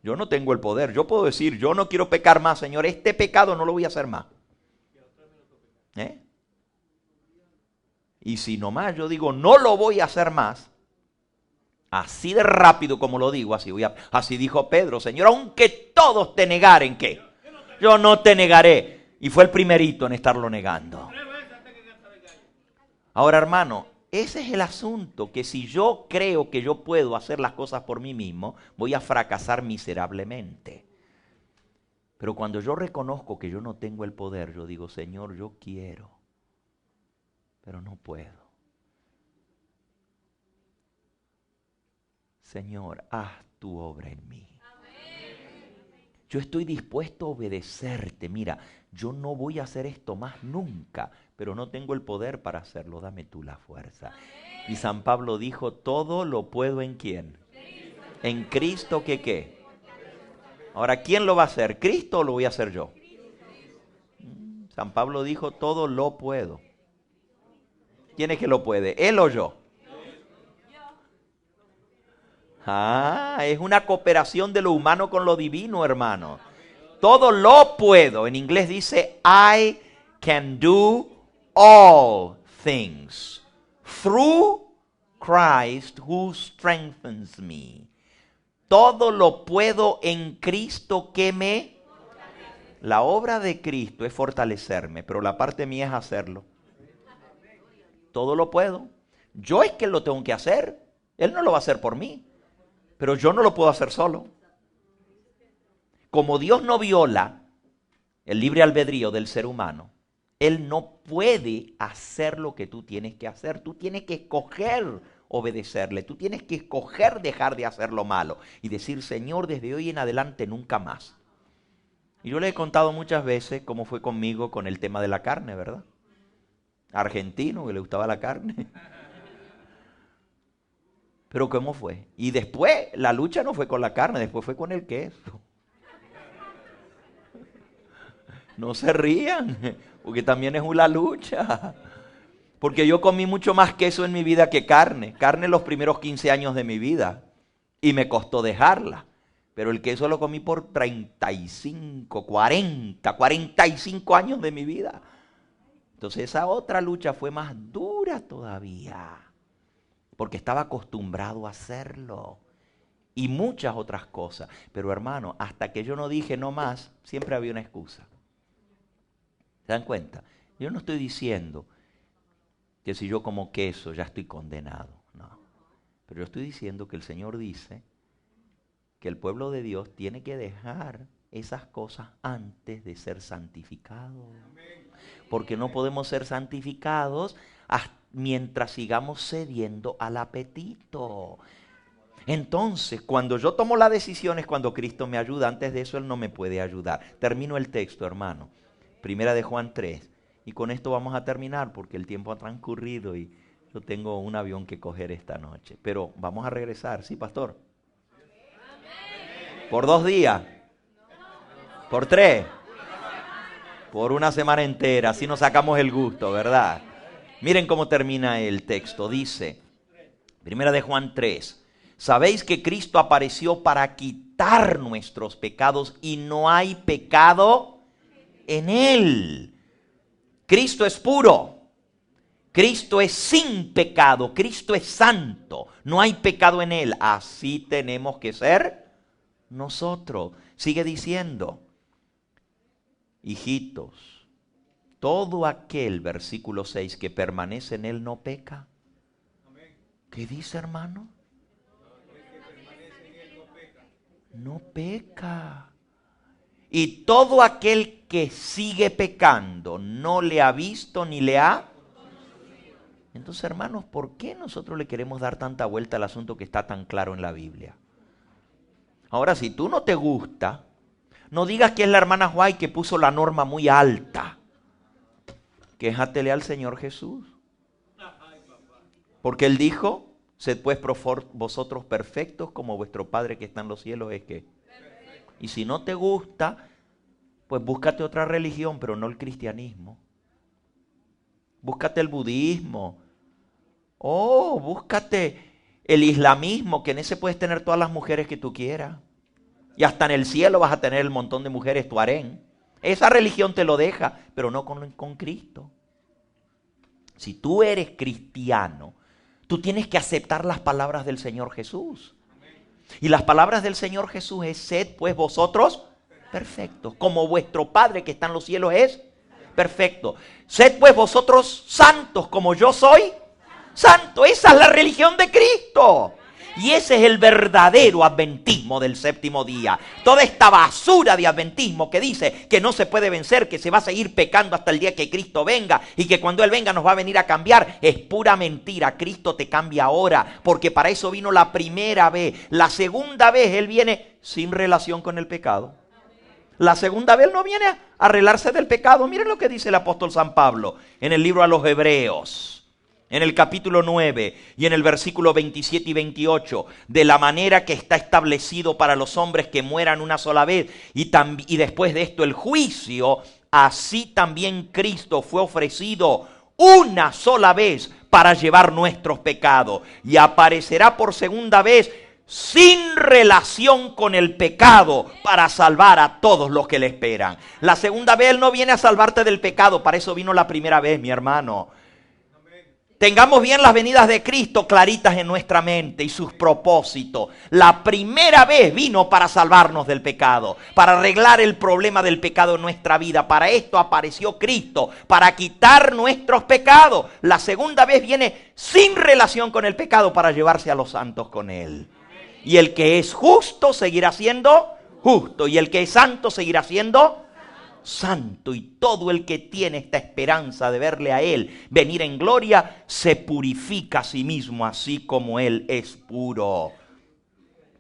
Speaker 2: Yo no tengo el poder. Yo puedo decir, yo no quiero pecar más, Señor. Este pecado no lo voy a hacer más. Y si nomás yo digo, no lo voy a hacer más, así de rápido como lo digo, así dijo Pedro, Señor, aunque todos te negaren, ¿qué? Yo no te negaré. Y fue el primerito en estarlo negando. Ahora, hermano, ese es el asunto, que si yo creo que yo puedo hacer las cosas por mí mismo, voy a fracasar miserablemente. Pero cuando yo reconozco que yo no tengo el poder, yo digo, Señor, yo quiero, pero no puedo. Señor, haz tu obra en mí. Yo estoy dispuesto a obedecerte. Mira, yo no voy a hacer esto más nunca, pero no tengo el poder para hacerlo. Dame tú la fuerza. Y San Pablo dijo, todo lo puedo ¿en quién? En Cristo, ¿que qué? Ahora, ¿quién lo va a hacer? ¿Cristo o lo voy a hacer yo? San Pablo dijo, todo lo puedo. ¿Quién es que lo puede? ¿Él o yo? Es una cooperación de lo humano con lo divino, hermano. Todo lo puedo. En inglés dice, I can do all things through Christ who strengthens me. Todo lo puedo en Cristo que me... La obra de Cristo es fortalecerme, pero la parte mía es hacerlo. Todo lo puedo. Yo es que lo tengo que hacer. Él no lo va a hacer por mí. Pero yo no lo puedo hacer solo. Como Dios no viola el libre albedrío del ser humano, Él no puede hacer lo que tú tienes que hacer. Tú tienes que escoger obedecerle. Tú tienes que escoger dejar de hacer lo malo y decir, Señor, desde hoy en adelante nunca más. Y yo le he contado muchas veces cómo fue conmigo con el tema de la carne, ¿verdad? Argentino, que le gustaba la carne. Pero ¿cómo fue? Y después la lucha no fue con la carne, después fue con el queso. No se rían, porque también es una lucha. Porque yo comí mucho más queso en mi vida que carne. Carne los primeros 15 años de mi vida. Y me costó dejarla. Pero el queso lo comí por 35, 40, 45 años de mi vida. Entonces esa otra lucha fue más dura todavía. Porque estaba acostumbrado a hacerlo. Y muchas otras cosas. Pero hermano, hasta que yo no dije no más, siempre había una excusa. ¿Se dan cuenta? Yo no estoy diciendo que si yo como queso ya estoy condenado. No. Pero yo estoy diciendo que el Señor dice que el pueblo de Dios tiene que dejar esas cosas antes de ser santificado. Porque no podemos ser santificados mientras sigamos cediendo al apetito. Entonces, cuando yo tomo la decisión es cuando Cristo me ayuda. Antes de eso Él no me puede ayudar. Termino el texto, hermano. Primera de Juan 3. Y con esto vamos a terminar porque el tiempo ha transcurrido y yo tengo un avión que coger esta noche. Pero vamos a regresar, ¿sí, pastor? ¿Por 2 días? ¿Por 3? Por una semana entera. Así nos sacamos el gusto, ¿verdad? Miren cómo termina el texto. Dice, Primera de Juan 3. Sabéis que Cristo apareció para quitar nuestros pecados y no hay pecado en Él. Cristo es puro. Cristo es sin pecado. Cristo es santo. No hay pecado en Él. Así tenemos que ser nosotros. Sigue diciendo, hijitos, todo aquel, versículo 6, que permanece en Él no peca. ¿Qué dice, hermano? No peca. Y todo aquel que sigue pecando no le ha visto ni le ha. Entonces, hermanos, ¿por qué nosotros le queremos dar tanta vuelta al asunto que está tan claro en la Biblia? Ahora, si tú no te gusta, no digas que es la hermana White que puso la norma muy alta. Quéjatele al Señor Jesús. Porque Él dijo, sed pues vosotros perfectos como vuestro Padre que está en los cielos es que. Y si no te gusta, pues búscate otra religión, pero no el cristianismo. Búscate el budismo. Oh, búscate el islamismo, que en ese puedes tener todas las mujeres que tú quieras. Y hasta en el cielo vas a tener el montón de mujeres tuarén. Esa religión te lo deja, pero no con Cristo. Si tú eres cristiano, tú tienes que aceptar las palabras del Señor Jesús. Y las palabras del Señor Jesús es, sed pues vosotros perfectos, como vuestro Padre que está en los cielos es perfecto. Sed pues vosotros santos, como yo soy santo. Esa es la religión de Cristo. Y ese es el verdadero adventismo del séptimo día. Toda esta basura de adventismo que dice que no se puede vencer, que se va a seguir pecando hasta el día que Cristo venga y que cuando Él venga nos va a venir a cambiar, es pura mentira. Cristo te cambia ahora, porque para eso vino la primera vez. La segunda vez Él viene sin relación con el pecado. La segunda vez Él no viene a arreglarse del pecado. Miren lo que dice el apóstol San Pablo en el libro a los Hebreos. En el capítulo 9 y en el versículo 27 y 28, de la manera que está establecido para los hombres que mueran una sola vez y después de esto el juicio, así también Cristo fue ofrecido una sola vez para llevar nuestros pecados y aparecerá por segunda vez sin relación con el pecado para salvar a todos los que le esperan. La segunda vez Él no viene a salvarte del pecado, para eso vino la primera vez, mi hermano. Tengamos bien las venidas de Cristo claritas en nuestra mente y sus propósitos. La primera vez vino para salvarnos del pecado, para arreglar el problema del pecado en nuestra vida. Para esto apareció Cristo, para quitar nuestros pecados. La segunda vez viene sin relación con el pecado para llevarse a los santos con Él. Y el que es justo seguirá siendo justo, y el que es santo seguirá siendo santo, y todo el que tiene esta esperanza de verle a Él venir en gloria, se purifica a sí mismo, así como Él es puro.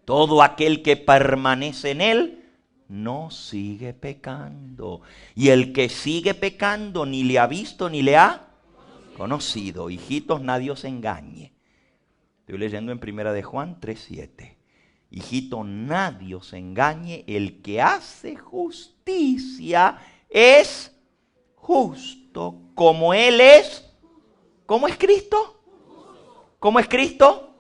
Speaker 2: Todo aquel que permanece en Él no sigue pecando, y el que sigue pecando ni le ha visto ni le ha conocido. Hijitos, nadie os engañe. Estoy leyendo en Primera de Juan 3:7. Hijito, nadie os engañe, el que hace justicia es justo, como Él es. ¿Cómo es Cristo? ¿Cómo es Cristo?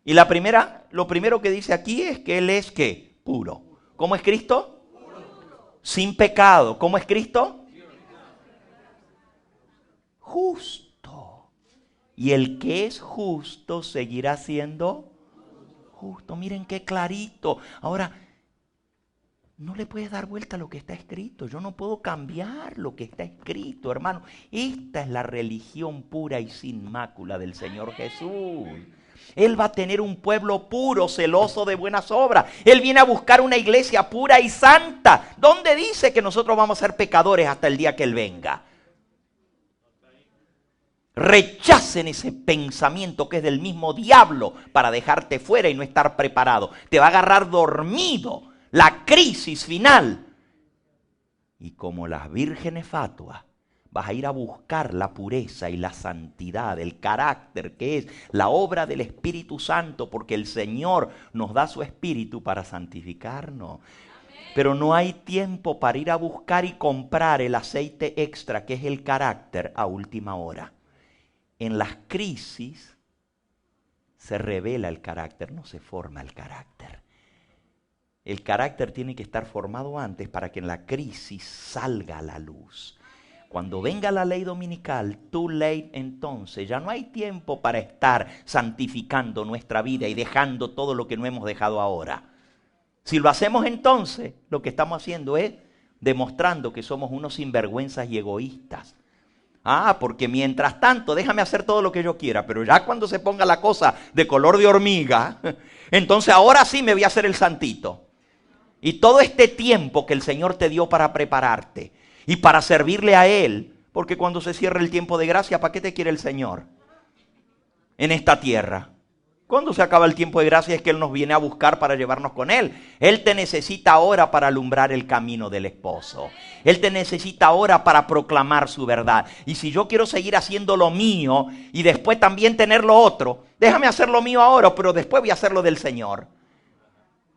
Speaker 2: Y lo primero que dice aquí es que Él es ¿qué? Puro. ¿Cómo es Cristo? Sin pecado. ¿Cómo es Cristo? Justo. Y el que es justo seguirá siendo justo. Miren qué clarito. Ahora, No le puedes dar vuelta a lo que está escrito. Yo no puedo cambiar lo que está escrito, hermano. Esta es la religión pura y sin mácula del Señor Jesús. Él va a tener un pueblo puro, celoso de buenas obras. Él viene a buscar una iglesia pura y santa. ¿Dónde dice que nosotros vamos a ser pecadores hasta el día que Él venga? Rechacen ese pensamiento que es del mismo diablo para dejarte fuera y no estar preparado. Te va a agarrar dormido. La crisis final. Y como las vírgenes fatuas, vas a ir a buscar la pureza y la santidad, el carácter que es la obra del Espíritu Santo, porque el Señor nos da su Espíritu para santificarnos. Pero no hay tiempo para ir a buscar y comprar el aceite extra, que es el carácter, a última hora. En las crisis se revela el carácter, no se forma el carácter. El carácter tiene que estar formado antes para que en la crisis salga a la luz. Cuando venga la ley dominical, too late entonces, ya no hay tiempo para estar santificando nuestra vida y dejando todo lo que no hemos dejado ahora. Si lo hacemos entonces, lo que estamos haciendo es demostrando que somos unos sinvergüenzas y egoístas. Porque mientras tanto, déjame hacer todo lo que yo quiera, pero ya cuando se ponga la cosa de color de hormiga, entonces ahora sí me voy a hacer el santito. Y todo este tiempo que el Señor te dio para prepararte y para servirle a Él, porque cuando se cierre el tiempo de gracia, ¿para qué te quiere el Señor en esta tierra? Cuando se acaba el tiempo de gracia es que Él nos viene a buscar para llevarnos con Él. Él te necesita ahora para alumbrar el camino del esposo. Él te necesita ahora para proclamar su verdad. Y si yo quiero seguir haciendo lo mío y después también tener lo otro, déjame hacer lo mío ahora, pero después voy a hacer lo del Señor.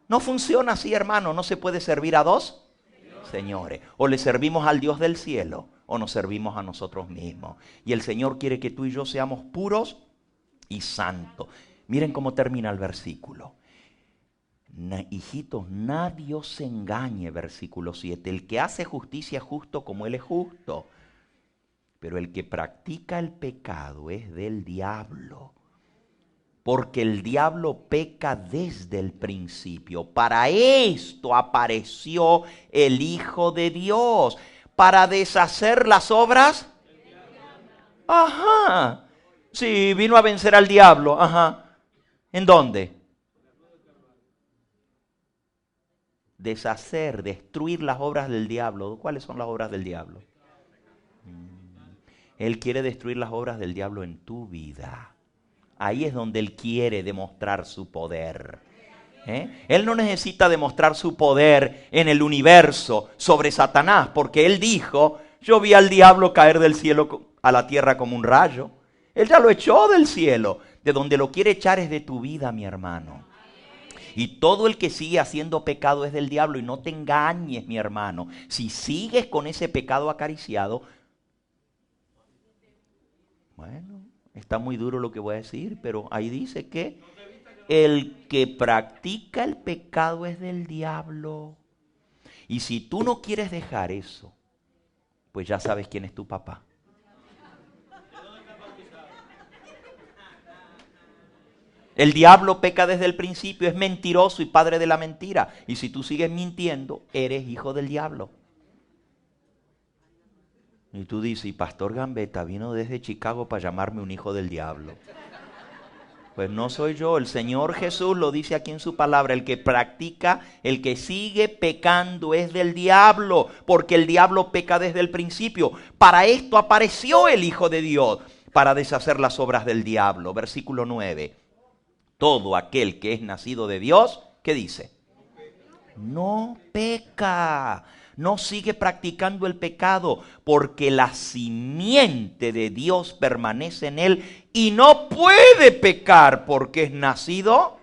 Speaker 2: No funciona así, hermano. No se puede servir a dos señores. O le servimos al Dios del cielo o nos servimos a nosotros mismos. Y el Señor quiere que tú y yo seamos puros y santos. Miren cómo termina el versículo. Hijitos, nadie os engañe, versículo 7. El que hace justicia es justo como Él es justo. Pero el que practica el pecado es del diablo. Porque el diablo peca desde el principio. Para esto apareció el Hijo de Dios. Para deshacer las obras. Ajá. Sí, vino a vencer al diablo. Ajá. ¿En dónde? Deshacer, destruir las obras del diablo. ¿Cuáles son las obras del diablo? Él quiere destruir las obras del diablo en tu vida. Ahí es donde Él quiere demostrar su poder. Él no necesita demostrar su poder en el universo sobre Satanás, porque Él dijo, yo vi al diablo caer del cielo a la tierra como un rayo. Él ya lo echó del cielo. De donde lo quiere echar es de tu vida, mi hermano. Y todo el que sigue haciendo pecado es del diablo. Y no te engañes, mi hermano. Si sigues con ese pecado acariciado, bueno, está muy duro lo que voy a decir, pero ahí dice que el que practica el pecado es del diablo. Y si tú no quieres dejar eso, pues ya sabes quién es tu papá. El diablo peca desde el principio, es mentiroso y padre de la mentira. Y si tú sigues mintiendo, eres hijo del diablo. Y tú dices, y Pastor Gambetta vino desde Chicago para llamarme un hijo del diablo. Pues no soy yo, el Señor Jesús lo dice aquí en su palabra. El que practica, el que sigue pecando es del diablo, porque el diablo peca desde el principio. Para esto apareció el Hijo de Dios, para deshacer las obras del diablo. Versículo 9. Todo aquel que es nacido de Dios, ¿qué dice? No peca, no sigue practicando el pecado, porque la simiente de Dios permanece en él y no puede pecar porque es nacido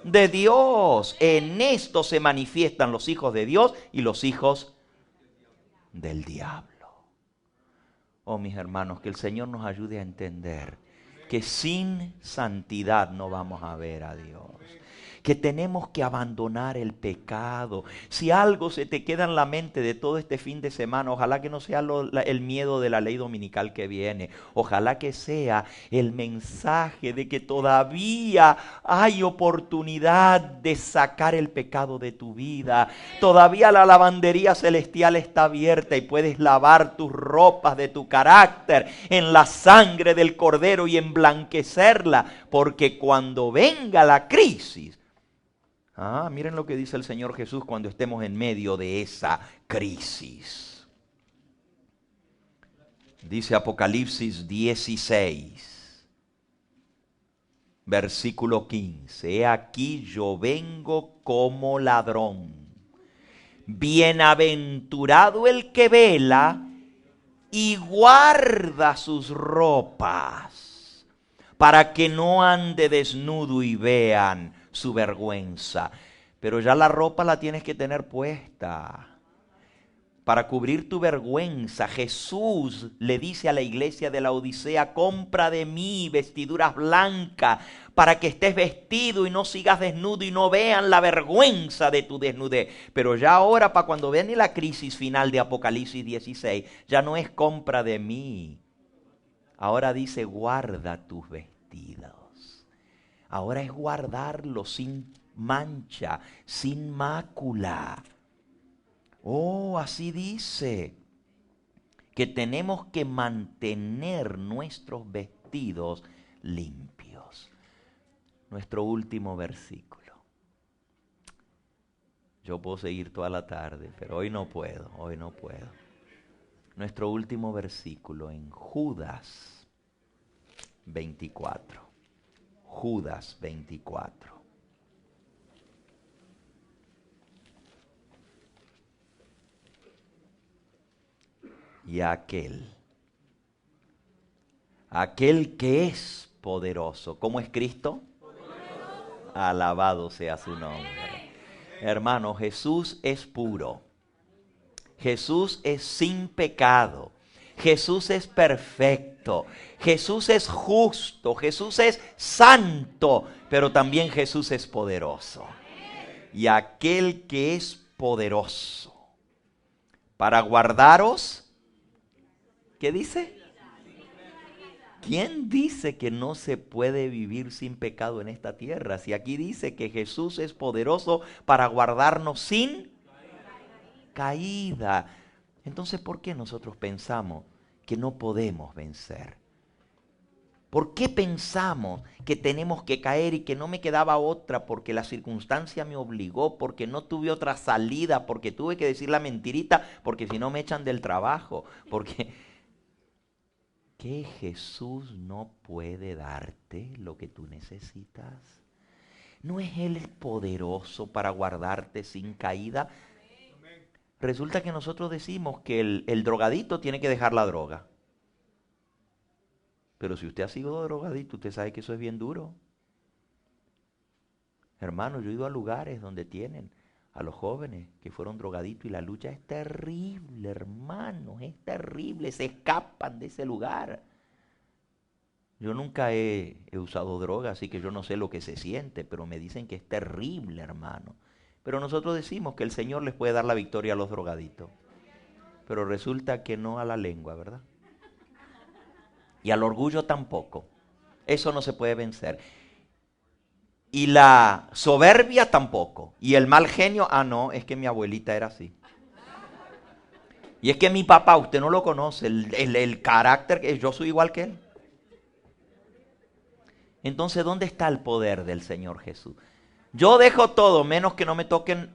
Speaker 2: de Dios. En esto se manifiestan los hijos de Dios y los hijos del diablo. Oh, mis hermanos, que el Señor nos ayude a entender que sin santidad no vamos a ver a Dios. que tenemos que abandonar el pecado. Si algo se te queda en la mente de todo este fin de semana, ojalá que no sea el miedo de la ley dominical que viene. Ojalá que sea el mensaje de que todavía hay oportunidad de sacar el pecado de tu vida. Todavía la lavandería celestial está abierta y puedes lavar tus ropas de tu carácter en la sangre del Cordero y emblanquecerla, porque cuando venga la crisis, miren lo que dice el Señor Jesús cuando estemos en medio de esa crisis. Dice Apocalipsis 16, versículo 15: He aquí yo vengo como ladrón. Bienaventurado el que vela y guarda sus ropas, para que no ande desnudo y vean su vergüenza. Pero ya la ropa la tienes que tener puesta para cubrir tu vergüenza. Jesús le dice a la iglesia de la Odisea: compra de mí vestiduras blancas para que estés vestido y no sigas desnudo y no vean la vergüenza de tu desnudez. Pero ya ahora, para cuando viene la crisis final de Apocalipsis 16, ya no es compra de mí. Ahora dice: guarda tus vestidos. Ahora es guardarlos sin mancha, sin mácula. Así dice que tenemos que mantener nuestros vestidos limpios. Nuestro último versículo. Yo puedo seguir toda la tarde, pero hoy no puedo. Nuestro último versículo en Judas 24. Judas 24. Y aquel que es poderoso. ¿Cómo es Cristo? Poderoso. Alabado sea su nombre. Hermano, Jesús es puro. Jesús es sin pecado. Jesús es perfecto. Jesús es justo. Jesús es santo. Pero también Jesús es poderoso. Y aquel que es poderoso para guardaros, ¿qué dice? ¿Quién dice que no se puede vivir sin pecado en esta tierra? Si aquí dice que Jesús es poderoso para guardarnos sin caída. Entonces, ¿por qué nosotros pensamos que no podemos vencer? ¿Por qué pensamos que tenemos que caer y que no me quedaba otra porque la circunstancia me obligó, porque no tuve otra salida, porque tuve que decir la mentirita, porque si no me echan del trabajo, porque ¿qué Jesús no puede darte lo que tú necesitas? ¿No es Él poderoso para guardarte sin caída? Resulta que nosotros decimos que el drogadito tiene que dejar la droga. Pero si usted ha sido drogadito, usted sabe que eso es bien duro. Hermano, yo he ido a lugares donde tienen a los jóvenes que fueron drogaditos y la lucha es terrible, hermanos, es terrible, se escapan de ese lugar. Yo nunca he usado droga, así que yo no sé lo que se siente, pero me dicen que es terrible, hermano. Pero nosotros decimos que el Señor les puede dar la victoria a los drogaditos. Pero resulta que no a la lengua, ¿verdad? Y al orgullo tampoco. Eso no se puede vencer. Y la soberbia tampoco. Y el mal genio, no, es que mi abuelita era así. Y es que mi papá, usted no lo conoce, el carácter, que yo soy igual que él. Entonces, ¿dónde está el poder del Señor Jesús? Yo dejo todo, menos que no me toquen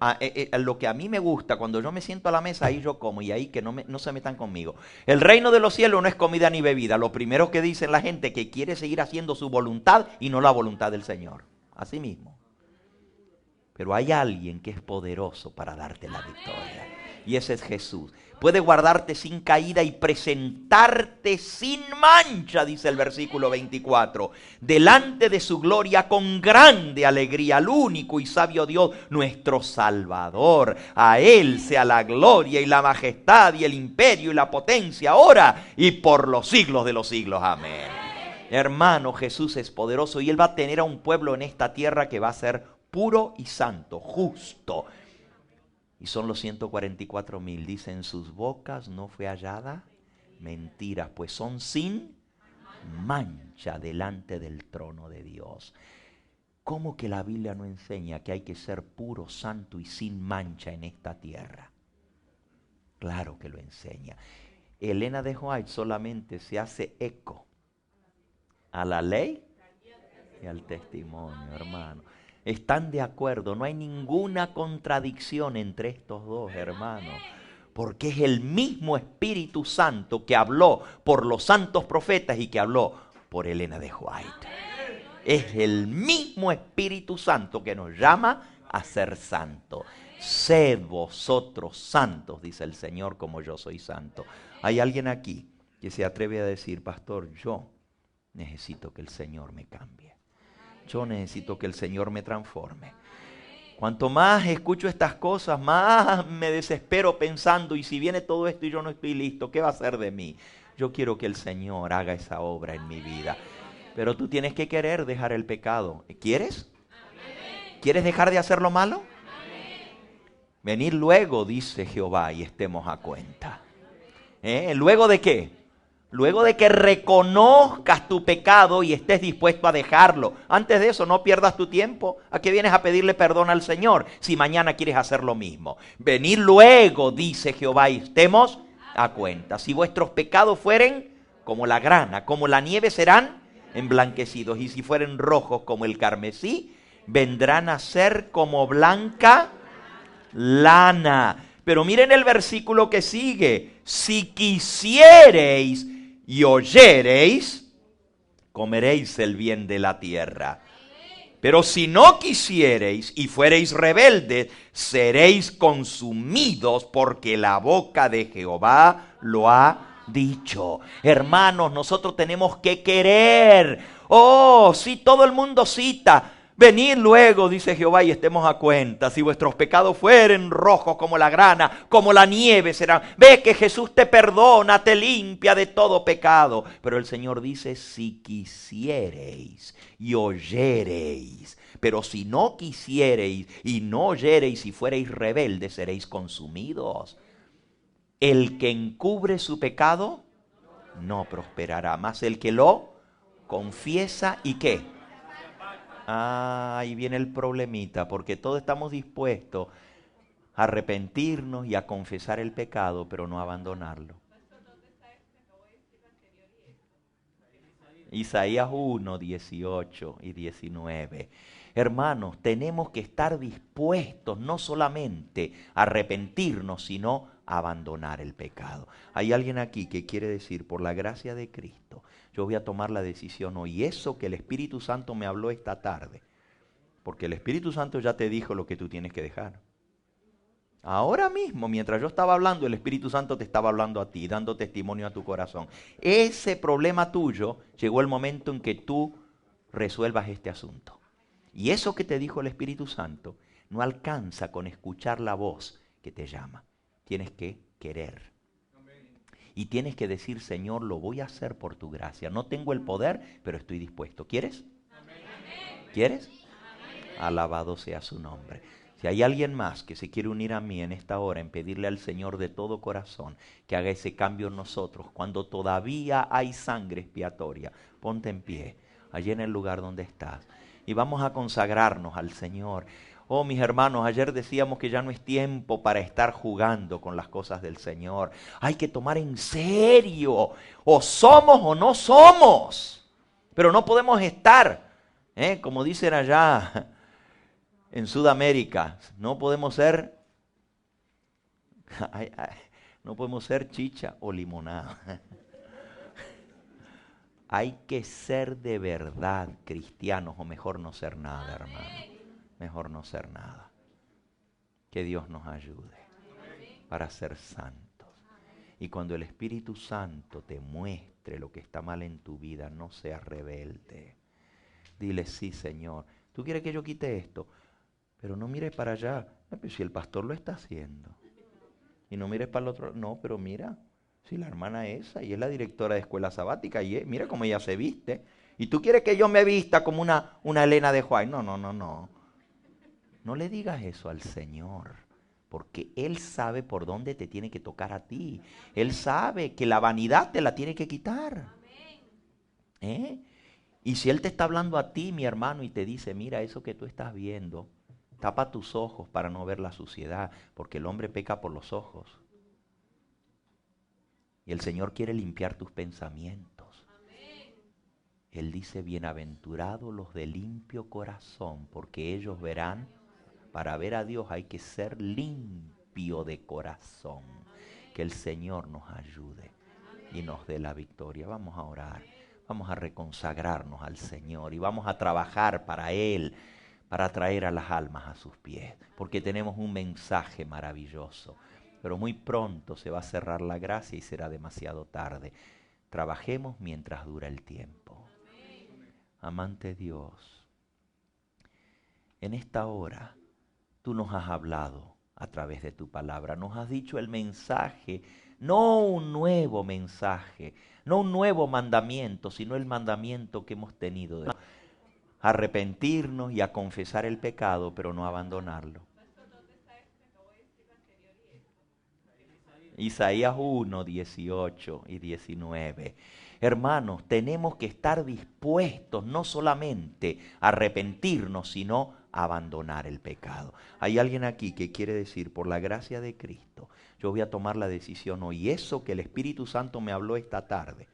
Speaker 2: lo que a mí me gusta. Cuando yo me siento a la mesa, ahí yo como, y ahí que no se metan conmigo. El reino de los cielos no es comida ni bebida. Lo primero que dice la gente que quiere seguir haciendo su voluntad y no la voluntad del Señor. Así mismo. Pero hay alguien que es poderoso para darte la victoria. Y ese es Jesús. Puede guardarte sin caída y presentarte sin mancha, dice el versículo 24, delante de su gloria con grande alegría, al único y sabio Dios, nuestro Salvador. A Él sea la gloria y la majestad y el imperio y la potencia, ahora y por los siglos de los siglos. Amén. Hermano, Jesús es poderoso y Él va a tener a un pueblo en esta tierra que va a ser puro y santo, justo. Y son los 144,000. Dice, en sus bocas no fue hallada mentiras, pues son sin mancha delante del trono de Dios. ¿Cómo que la Biblia no enseña que hay que ser puro, santo y sin mancha en esta tierra? Claro que lo enseña. Elena de White solamente se hace eco a la ley y al testimonio, hermano. Están de acuerdo, no hay ninguna contradicción entre estos dos, hermanos. Porque es el mismo Espíritu Santo que habló por los santos profetas y que habló por Elena de White. Es el mismo Espíritu Santo que nos llama a ser santos. Sed vosotros santos, dice el Señor, como yo soy santo. Hay alguien aquí que se atreve a decir, pastor, yo necesito que el Señor me cambie. Yo necesito que el Señor me transforme. Cuanto más escucho estas cosas, más me desespero pensando, y si viene todo esto y yo no estoy listo, ¿qué va a hacer de mí? Yo quiero que el Señor haga esa obra en mi vida. Pero tú tienes que querer dejar el pecado. ¿Quieres? ¿Quieres dejar de hacer lo malo? Venid luego, dice Jehová, y estemos a cuenta. ¿Luego de qué? Luego de que reconozcas tu pecado y estés dispuesto a dejarlo. Antes de eso, no pierdas tu tiempo. ¿A qué vienes a pedirle perdón al Señor si mañana quieres hacer lo mismo? Venid luego, dice Jehová, y estemos a cuenta. Si vuestros pecados fueren como la grana, como la nieve, serán emblanquecidos. Y si fueren rojos como el carmesí, vendrán a ser como blanca lana. Pero miren el versículo que sigue. Si quisiereis y oyereis, comeréis el bien de la tierra. Pero si no quisiereis y fuereis rebeldes, seréis consumidos, porque la boca de Jehová lo ha dicho. Hermanos, nosotros tenemos que querer. Oh, sí, todo el mundo cita. Venid luego, dice Jehová, y estemos a cuenta. Si vuestros pecados fueren rojos como la grana, como la nieve serán. Ve que Jesús te perdona, te limpia de todo pecado. Pero el Señor dice, si quisiereis y oyereis. Pero si no quisiereis y no oyereis y fuereis rebeldes, seréis consumidos. El que encubre su pecado no prosperará, mas el que lo confiesa y ¿qué? Ahí viene el problemita, porque todos estamos dispuestos a arrepentirnos y a confesar el pecado, pero no abandonarlo. Isaías 1, 18 y 19. Hermanos, tenemos que estar dispuestos no solamente a arrepentirnos, sino a abandonar el pecado. Hay alguien aquí que quiere decir, por la gracia de Cristo, yo voy a tomar la decisión hoy. Eso que el Espíritu Santo me habló esta tarde. Porque el Espíritu Santo ya te dijo lo que tú tienes que dejar. Ahora mismo, mientras yo estaba hablando, el Espíritu Santo te estaba hablando a ti, dando testimonio a tu corazón. Ese problema tuyo, llegó el momento en que tú resuelvas este asunto. Y eso que te dijo el Espíritu Santo no alcanza con escuchar la voz que te llama. Tienes que querer. Y tienes que decir, Señor, lo voy a hacer por tu gracia. No tengo el poder, pero estoy dispuesto. ¿Quieres? ¿Quieres? Alabado sea su nombre. Si hay alguien más que se quiere unir a mí en esta hora en pedirle al Señor de todo corazón que haga ese cambio en nosotros, cuando todavía hay sangre expiatoria, ponte en pie, allí en el lugar donde estás. Y vamos a consagrarnos al Señor. Oh, mis hermanos, ayer decíamos que ya no es tiempo para estar jugando con las cosas del Señor. Hay que tomar en serio. O somos o no somos. Pero no podemos estar, como dicen allá en Sudamérica, no podemos ser chicha o limonada. Hay que ser de verdad cristianos, o mejor no ser nada, hermano. Mejor no ser nada. Que Dios nos ayude para ser santos. Y cuando el Espíritu Santo te muestre lo que está mal en tu vida, no seas rebelde. Dile, sí, Señor, ¿tú quieres que yo quite esto? Pero no mires para allá. Pero si el pastor lo está haciendo. Y no mires para el otro. No, pero mira. Si la hermana esa, y es la directora de escuela sabática, y mira cómo ella se viste. Y tú quieres que yo me vista como una Elena de White. No. No le digas eso al Señor, porque Él sabe por dónde te tiene que tocar a ti. Él sabe que la vanidad te la tiene que quitar. ¿Eh? Y si Él te está hablando a ti, mi hermano, y te dice, mira, eso que tú estás viendo, tapa tus ojos para no ver la suciedad, porque el hombre peca por los ojos. Y el Señor quiere limpiar tus pensamientos. Él dice, bienaventurados los de limpio corazón, porque ellos verán. Para ver a Dios hay que ser limpio de corazón. Que el Señor nos ayude y nos dé la victoria. Vamos a orar, vamos a reconsagrarnos al Señor y vamos a trabajar para Él, para traer a las almas a sus pies. Porque tenemos un mensaje maravilloso. Pero muy pronto se va a cerrar la gracia y será demasiado tarde. Trabajemos mientras dura el tiempo. Amante Dios, en esta hora tú nos has hablado a través de tu palabra, nos has dicho el mensaje, no un nuevo mensaje, no un nuevo mandamiento, sino el mandamiento que hemos tenido de arrepentirnos y a confesar el pecado, pero no abandonarlo. Isaías 1, 18 y 19. Hermanos, tenemos que estar dispuestos no solamente a arrepentirnos, sino a abandonar el pecado. Hay alguien aquí que quiere decir, por la gracia de Cristo, yo voy a tomar la decisión hoy. Eso que el Espíritu Santo me habló esta tarde,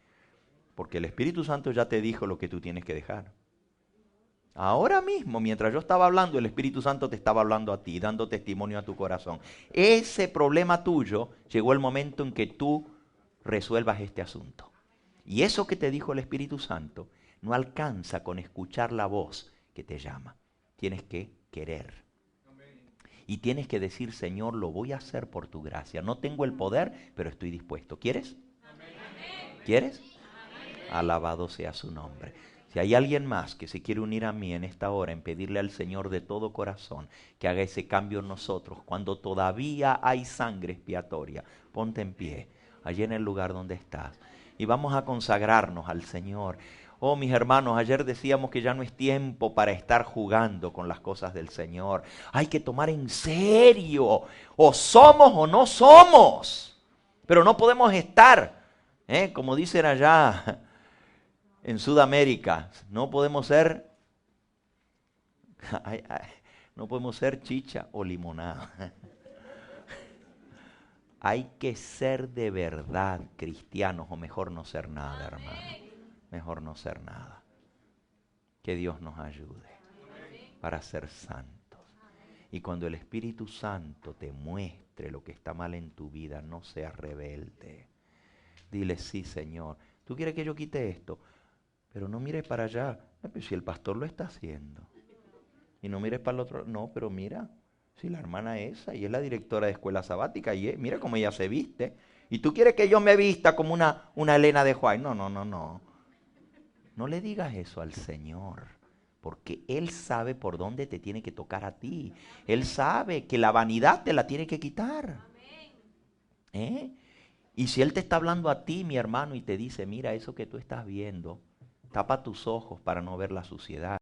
Speaker 2: porque el Espíritu Santo ya te dijo lo que tú tienes que dejar. Ahora mismo, mientras yo estaba hablando, el Espíritu Santo te estaba hablando a ti, dando testimonio a tu corazón. Ese problema tuyo, llegó el momento en que tú resuelvas este asunto. Y eso que te dijo el Espíritu Santo no alcanza con escuchar la voz que te llama. Tienes que querer. Y tienes que decir, Señor, lo voy a hacer por tu gracia. No tengo el poder, pero estoy dispuesto. ¿Quieres? ¿Quieres? Alabado sea su nombre. Si hay alguien más que se quiere unir a mí en esta hora en pedirle al Señor de todo corazón que haga ese cambio en nosotros, cuando todavía hay sangre expiatoria, ponte en pie, allí en el lugar donde estás, y vamos a consagrarnos al Señor. Oh, mis hermanos, ayer decíamos que ya no es tiempo para estar jugando con las cosas del Señor. Hay que tomar en serio, o somos o no somos, pero no podemos estar, como dicen allá en Sudamérica, no podemos ser chicha o limonada. Hay que ser de verdad cristianos, o mejor no ser nada, hermano. Mejor no ser nada. Que Dios nos ayude para ser santos. Y cuando el Espíritu Santo te muestre lo que está mal en tu vida, no seas rebelde. Dile, sí, Señor, ¿tú quieres que yo quite esto? Pero no mires para allá. Pero si el pastor lo está haciendo. Y no mires para el otro. No, pero mira, si la hermana esa, y es la directora de escuela sabática, y mira cómo ella se viste. Y tú quieres que yo me vista como una Elena de White. No. No le digas eso al Señor. Porque Él sabe por dónde te tiene que tocar a ti. Él sabe que la vanidad te la tiene que quitar. Y si Él te está hablando a ti, mi hermano, y te dice, mira, eso que tú estás viendo, tapa tus ojos para no ver la suciedad.